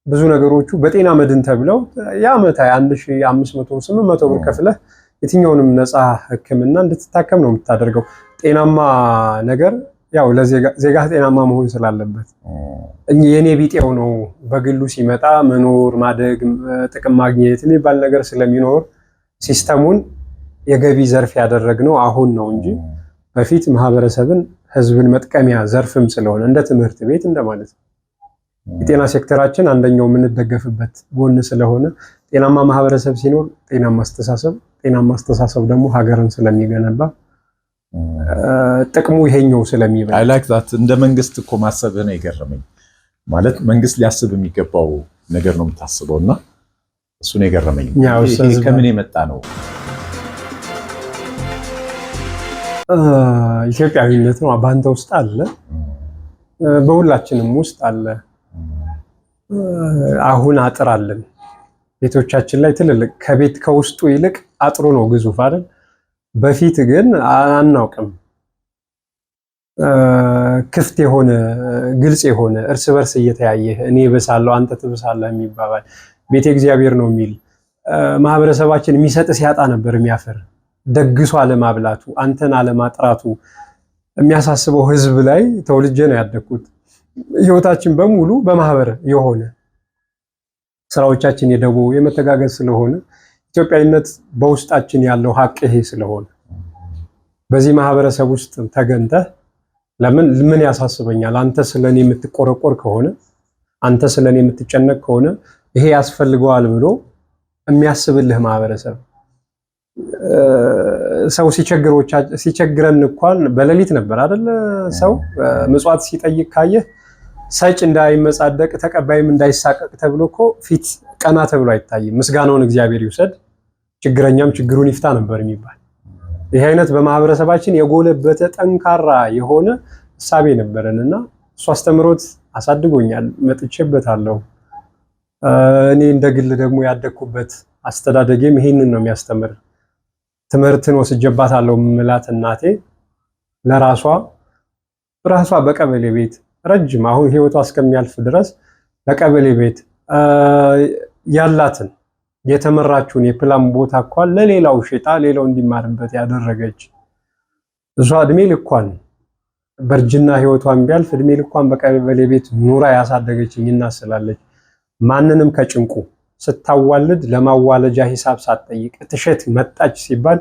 ብዙ ነገሮቹ በጤና መድን ተብለው የዓመት 1500-800 ብር ከፍለህ የትኛውንም ነፃ ህክምና እንድትታከም ነው የምታደርገው። ጤናማ ነገር ያው ለዜጋ ጤናማ መሆን ስላለበት የኔ ቢጤው ነው በግሉ ሲመጣ መኖር ማደግ ጥቅም ማግኘት የሚባል ነገር ስለሚኖር ሲስተሙን የገቢ ዘርፍ ያደረግነው አሁን ነው እንጂ በፊት ማህበረሰብን ህዝብን መጥቀሚያ ዘርፍም ስለሆነ እንደ ትምህርት ቤት እንደማለት ነው። የጤና ሴክተራችን አንደኛው የምንደገፍበት ጎን ስለሆነ ጤናማ ማህበረሰብ ሲኖር ጤናማ አስተሳሰብ ደግሞ ሀገርን ስለሚገነባ ጥቅሙ ይሄኛው ስለሚበላ አይ ላይክ ዛት እንደ መንግስት እኮ ማሰብህ ነው የገረመኝ። ማለት መንግስት ሊያስብ የሚገባው ነገር ነው የምታስበውና እሱ ነው የገረመኝ። ከምን የመጣ ነው? ኢትዮጵያዊነት ነው። በአንተ ውስጥ አለ፣ በሁላችንም ውስጥ አለ። አሁን አጥር አለን ቤቶቻችን ላይ ትልልቅ፣ ከቤት ከውስጡ ይልቅ አጥሩ ነው ግዙፍ አይደል? በፊት ግን አናውቅም። ክፍት የሆነ ግልጽ የሆነ እርስ በርስ እየተያየ እኔ በሳለሁ አንተ ትብሳለህ የሚባባል ቤተ እግዚአብሔር ነው የሚል ማህበረሰባችን የሚሰጥ ሲያጣ ነበር የሚያፈር። ደግሶ አለማብላቱ አንተን አለማጥራቱ የሚያሳስበው ህዝብ ላይ ተወልጄ ነው ያደግኩት። ህይወታችን በሙሉ በማህበር የሆነ ስራዎቻችን የደቦ የመተጋገዝ ስለሆነ ኢትዮጵያዊነት በውስጣችን ያለው ሀቅ ይሄ ስለሆነ በዚህ ማህበረሰብ ውስጥ ተገንተህ ምን ያሳስበኛል? አንተ ስለኔ የምትቆረቆር ከሆነ አንተ ስለኔ የምትጨነቅ ከሆነ ይሄ ያስፈልገዋል ብሎ የሚያስብልህ ማህበረሰብ ሰው ሲቸግረን እንኳን በሌሊት ነበር አይደል? ሰው ምጽዋት ሲጠይቅ ካየህ ሰጭ እንዳይመጻደቅ ተቀባይም እንዳይሳቀቅ ተብሎ እኮ ፊት ቀና ተብሎ አይታይም። ምስጋናውን እግዚአብሔር ይውሰድ፣ ችግረኛም ችግሩን ይፍታ ነበር የሚባል። ይህ አይነት በማህበረሰባችን የጎለበተ ጠንካራ የሆነ እሳቤ ነበረንና እሱ አስተምሮት አሳድጎኛል፣ መጥቼበታለሁ። እኔ እንደ ግል ደግሞ ያደግኩበት አስተዳደጌም ይሄንን ነው የሚያስተምር። ትምህርትን ወስጀባታለሁ የምላት እናቴ ለራሷ በቀበሌ ቤት ረጅም አሁን ህይወቷ እስከሚያልፍ ድረስ በቀበሌ ቤት ያላትን የተመራችውን የፕላን ቦታ እንኳን ለሌላው ሽጣ ሌላው እንዲማርበት ያደረገች እሷ እድሜ ልኳን በእርጅና ህይወቷን ቢያልፍ እድሜ ልኳን በቀበሌ ቤት ኑራ ያሳደገችኝ እናት ስላለች ማንንም ከጭንቁ ስታዋልድ ለማዋለጃ ሂሳብ ሳትጠይቅ እትሸት መጣች ሲባል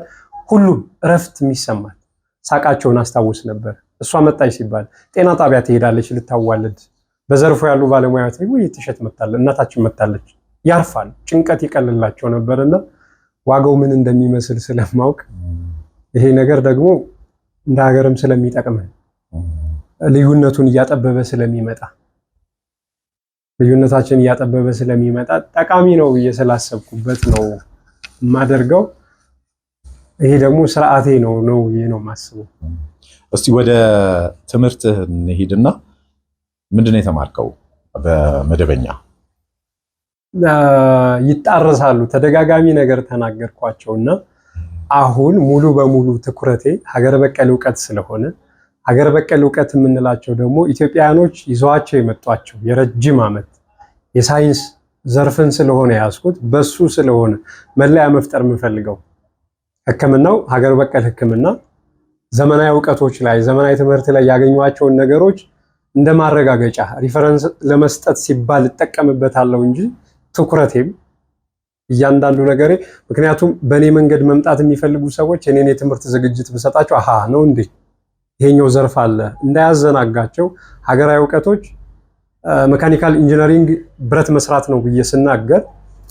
ሁሉም እረፍት የሚሰማት ሳቃቸውን አስታውስ ነበር። እሷ መጣች ሲባል ጤና ጣቢያ ትሄዳለች ልታዋልድ። በዘርፉ ያሉ ባለሙያዎች ወይ እትሸት መጣለች እናታችን መጣለች ያርፋል፣ ጭንቀት ይቀልላቸው ነበርና ዋጋው ምን እንደሚመስል ስለማውቅ ይሄ ነገር ደግሞ እንደ ሀገርም ስለሚጠቅመን ልዩነቱን እያጠበበ ስለሚመጣ ልዩነታችን እያጠበበ ስለሚመጣ ጠቃሚ ነው ብዬ ስላሰብኩበት ነው የማደርገው። ይሄ ደግሞ ስርዓቴ ነው ይሄ ነው ማስበው። እስቲ ወደ ትምህርትህ እንሂድና ምንድነው የተማርከው? በመደበኛ ይጣረሳሉ ተደጋጋሚ ነገር ተናገርኳቸውና አሁን ሙሉ በሙሉ ትኩረቴ ሀገር በቀል ዕውቀት ስለሆነ ሀገር በቀል ዕውቀት የምንላቸው ደግሞ ኢትዮጵያውያኖች ይዘዋቸው የመጧቸው የረጅም ዓመት የሳይንስ ዘርፍን ስለሆነ ያስኩት በሱ ስለሆነ መለያ መፍጠር የምፈልገው ሕክምናው ሀገር በቀል ሕክምና ዘመናዊ ዕውቀቶች ላይ ዘመናዊ ትምህርት ላይ ያገኟቸውን ነገሮች እንደ ማረጋገጫ ሪፈረንስ ለመስጠት ሲባል እጠቀምበታለሁ እንጂ ትኩረቴም እያንዳንዱ ነገሬ ምክንያቱም በእኔ መንገድ መምጣት የሚፈልጉ ሰዎች እኔን የትምህርት ዝግጅት ብሰጣቸው አሃ ነው እንዴ ይሄኛው ዘርፍ አለ እንዳያዘናጋቸው ሀገራዊ ዕውቀቶች ሜካኒካል ኢንጂነሪንግ ብረት መስራት ነው ብዬ ስናገር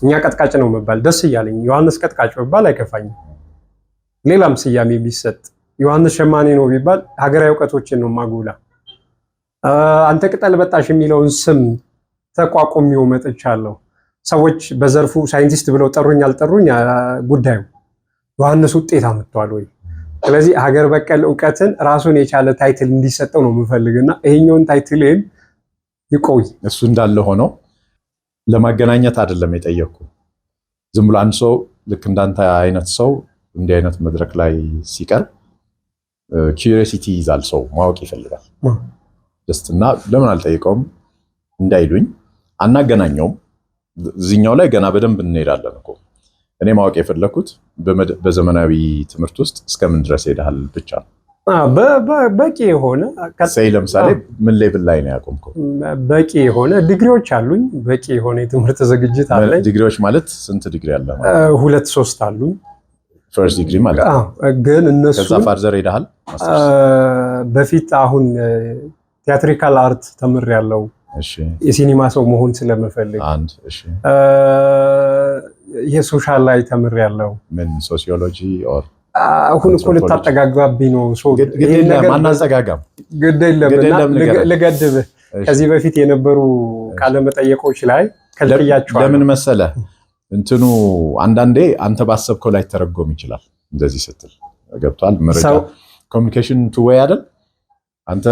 እኛ ቀጥቃጭ ነው መባል ደስ እያለኝ ዮሐንስ ቀጥቃጭ መባል አይከፋኝም። ሌላም ስያሜ ቢሰጥ ዮሐንስ ሸማኔ ነው ቢባል ሀገራዊ ዕውቀቶችን ነው ማጉላ። አንተ ቅጠል በጣሽ የሚለውን ስም ተቋቁሜው መጥቻለሁ። ሰዎች በዘርፉ ሳይንቲስት ብለው ጠሩኝ አልጠሩኝ ጉዳዩ ዮሐንስ ውጤት አመጣዋል ወይ? ስለዚህ ሀገር በቀል ዕውቀትን ራሱን የቻለ ታይትል እንዲሰጠው ነው የምፈልግና ይሄኛውን ታይትልን ይቆይ። እሱ እንዳለ ሆኖ ለማገናኘት አይደለም የጠየቅኩ። ዝም ብሎ አንድ ሰው ልክ እንዳንተ አይነት ሰው እንዲህ አይነት መድረክ ላይ ሲቀርብ ኪዩሪዮሲቲ ይዛል፣ ሰው ማወቅ ይፈልጋል። ደስትና ለምን አልጠይቀውም እንዳይሉኝ አናገናኘውም። እዚህኛው ላይ ገና በደንብ እንሄዳለን እኮ። እኔ ማወቅ የፈለኩት በዘመናዊ ትምህርት ውስጥ እስከምን ድረስ ሄደሃል ብቻ ነው። በቂ የሆነ ከሰይ ለምሳሌ ምን ሌቭል ላይ ነው ያቆምከው? በቂ የሆነ ዲግሪዎች አሉኝ። በቂ የሆነ የትምህርት ዝግጅት አለኝ። ዲግሪዎች ማለት ስንት ዲግሪ አለ ማለት? 2-3 አሉኝ። ፈርስት ዲግሪ ማለት ነው። ግን እነሱ ከዛ ፋርዘር ሄደሃል? በፊት አሁን ቲያትሪካል አርት ተምሬያለሁ። እሺ። የሲኒማ ሰው መሆን ስለምፈልግ አንድ። እሺ። ይሄ ሶሻል ላይ ተምሬያለሁ። ምን ሶሲዮሎጂ ኦር አሁን እኮ ልታጠጋጋብኝ ነው። ማናዘጋጋም ግድ የለም ልገድብህ። ከዚህ በፊት የነበሩ ቃለ መጠየቆች ላይ ከልቅያቸዋለሁ። ለምን መሰለ እንትኑ አንዳንዴ አንተ ባሰብከው ላይ ተረጎም ይችላል። እንደዚህ ስትል ገብቷል። መረጃ ኮሚኒኬሽን ቱ ዌይ አይደል? አንተ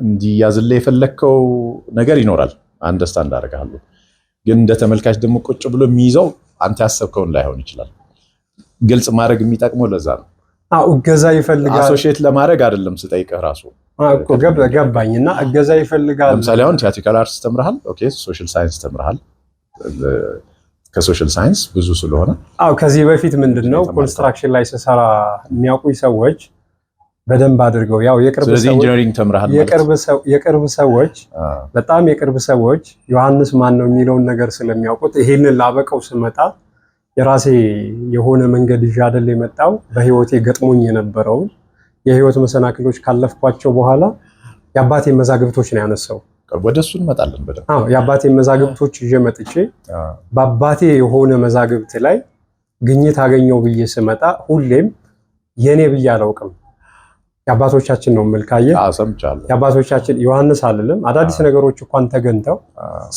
እንዲያዝልህ የፈለከው ነገር ይኖራል። አንደርስታንድ አደርጋለሁ። ግን እንደ ተመልካች ደግሞ ቁጭ ብሎ የሚይዘው አንተ ያሰብከውን ላይሆን ይችላል። ግልጽ ማድረግ የሚጠቅመው ለዛ ነው። እገዛ ይፈልጋል። አሶሺየት ለማድረግ አይደለም ስጠይቅህ ራሱ እኮ ገባኝና እገዛ ይፈልጋል። ለምሳሌ አሁን ቲያትሪካል አርትስ ተምረሃል። ኦኬ። ሶሻል ሳይንስ ተምረሃል። ከሶሻል ሳይንስ ብዙ ስለሆነ ከዚህ በፊት ምንድነው ኮንስትራክሽን ላይ ስሰራ የሚያውቁኝ ሰዎች በደንብ አድርገው ያው ኢንጂነሪንግ ተምረሃል ማለት የቅርብ ሰዎች በጣም የቅርብ ሰዎች ዮሐንስ ማን ነው የሚለውን ነገር ስለሚያውቁት ይሄንን ላበቀው ስመጣ የራሴ የሆነ መንገድ ይዤ አይደል የመጣው። በህይወቴ ገጥሞኝ የነበረው የህይወት መሰናክሎች ካለፍኳቸው በኋላ የአባቴ መዛግብቶች ነው ያነሳው። ወደሱ እንመጣለን በደንብ። የአባቴ መዛግብቶች ይዤ መጥቼ በአባቴ የሆነ መዛግብት ላይ ግኝት አገኘው ብዬ ስመጣ ሁሌም የኔ ብዬ አላውቅም። የአባቶቻችን ነው መልካየ ሰምቻለሁ። የአባቶቻችን ዮሐንስ አልልም። አዳዲስ ነገሮች እንኳን ተገንተው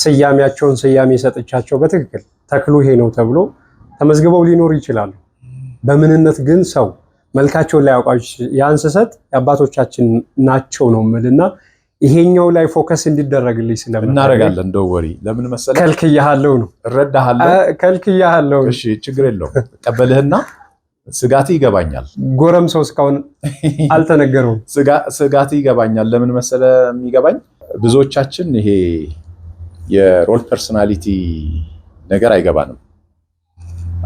ስያሜያቸውን ስያሜ ሰጥቻቸው በትክክል ተክሉ ይሄ ነው ተብሎ ተመዝግበው ሊኖሩ ይችላሉ። በምንነት ግን ሰው መልካቸውን ላይ ያውቃች ያንሰሰት የአባቶቻችን ናቸው ነው የምልና ይሄኛው ላይ ፎከስ እንዲደረግልኝ ስለምን እናረጋለን። እንደው ወሪ ለምን መሰለህ ከልክያለሁ ነው እረዳሃለሁ። ከልክያለሁ። እሺ ችግር የለውም ቀበልህና ስጋት ይገባኛል። ጎረም ሰው እስካሁን አልተነገረውም። ስጋት ይገባኛል። ለምን መሰለህ የሚገባኝ ብዙዎቻችን ይሄ የሮል ፐርሰናሊቲ ነገር አይገባንም።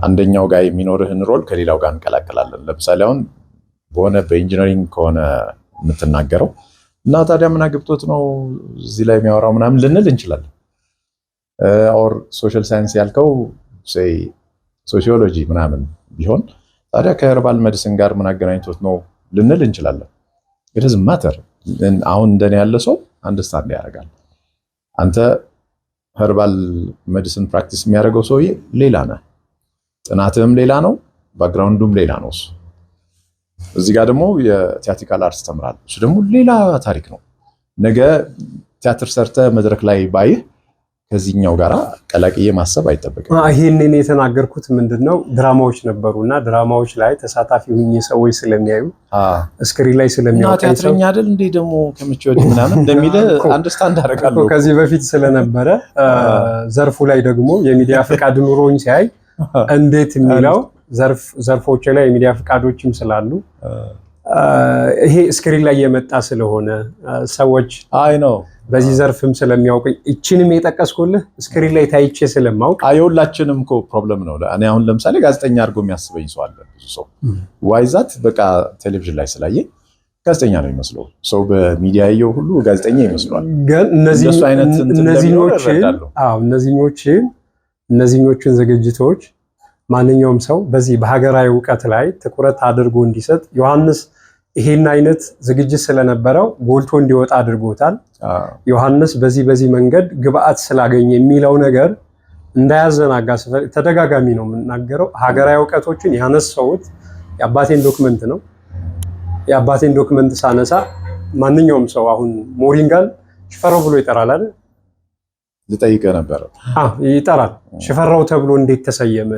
አንደኛው ጋር የሚኖርህን ሮል ከሌላው ጋር እንቀላቀላለን። ለምሳሌ አሁን በሆነ በኢንጂነሪንግ ከሆነ የምትናገረው እና ታዲያ ምን አግብቶት ነው እዚህ ላይ የሚያወራው ምናምን ልንል እንችላለን። ኦር ሶሻል ሳይንስ ያልከው ሶሺዮሎጂ ምናምን ቢሆን ታዲያ ከሄርባል ሜዲሲን ጋር ምን አገናኝቶት ነው ልንል እንችላለን። ኢትስ ማተር አሁን እንደኔ ያለ ሰው አንደርስታንድ ያደርጋል። አንተ ሄርባል ሜዲሲን ፕራክቲስ የሚያደርገው ሰውዬ ሌላ ነህ፣ ጥናትህም ሌላ ነው፣ ባክግራውንዱም ሌላ ነው። እዚህ ጋር ደግሞ የቲያትሪካል አርትስ ተምራለህ፣ እሱ ደግሞ ሌላ ታሪክ ነው። ነገ ቲያትር ሰርተህ መድረክ ላይ ባይህ ከዚህኛው ጋር ቀላቅዬ ማሰብ አይጠበቅም። ይሄንን የተናገርኩት ምንድነው ድራማዎች ነበሩና ድራማዎች ላይ ተሳታፊ ሆኜ ሰዎች ስለሚያዩ ስክሪን ላይ ስለሚያውቁ ቲያትረኛ አይደል እንዴ ደግሞ ከመቼው ምናምን እንደሚል አንደርስታንድ አደርጋለሁ። ከዚህ በፊት ስለነበረ ዘርፉ ላይ ደግሞ የሚዲያ ፍቃድ ኑሮኝ ሲያይ እንዴት የሚለው ዘርፎች ላይ የሚዲያ ፍቃዶችም ስላሉ ይሄ ስክሪን ላይ የመጣ ስለሆነ ሰዎች አይ ነው በዚህ ዘርፍም ስለሚያውቁኝ እቺንም የጠቀስኩልህ ስክሪን ላይ ታይቼ ስለማውቅ የሁላችንም እኮ ፕሮብለም ነው። እኔ አሁን ለምሳሌ ጋዜጠኛ አድርጎ የሚያስበኝ ሰው አለ። ብዙ ሰው ዋይዛት በቃ ቴሌቪዥን ላይ ስላየ ጋዜጠኛ ነው የሚመስለው። ሰው በሚዲያ ያየው ሁሉ ጋዜጠኛ ይመስሏል። ግን እነዚህኞችን ዝግጅቶች ማንኛውም ሰው በዚህ በሀገራዊ እውቀት ላይ ትኩረት አድርጎ እንዲሰጥ ዮሐንስ ይሄን አይነት ዝግጅት ስለነበረው ጎልቶ እንዲወጣ አድርጎታል። ዮሐንስ በዚህ መንገድ ግብአት ስላገኘ የሚለው ነገር እንዳያዘናጋ ተደጋጋሚ ነው የምናገረው። ሀገራዊ እውቀቶችን ያነሳሁት የአባቴን ዶክመንት ነው። የአባቴን ዶክመንት ሳነሳ ማንኛውም ሰው አሁን ሞሪንጋን ሽፈራው ብሎ ይጠራል አይደል? ልጠይቅህ ነበር። ይጠራል። ሽፈራው ተብሎ እንዴት ተሰየመ?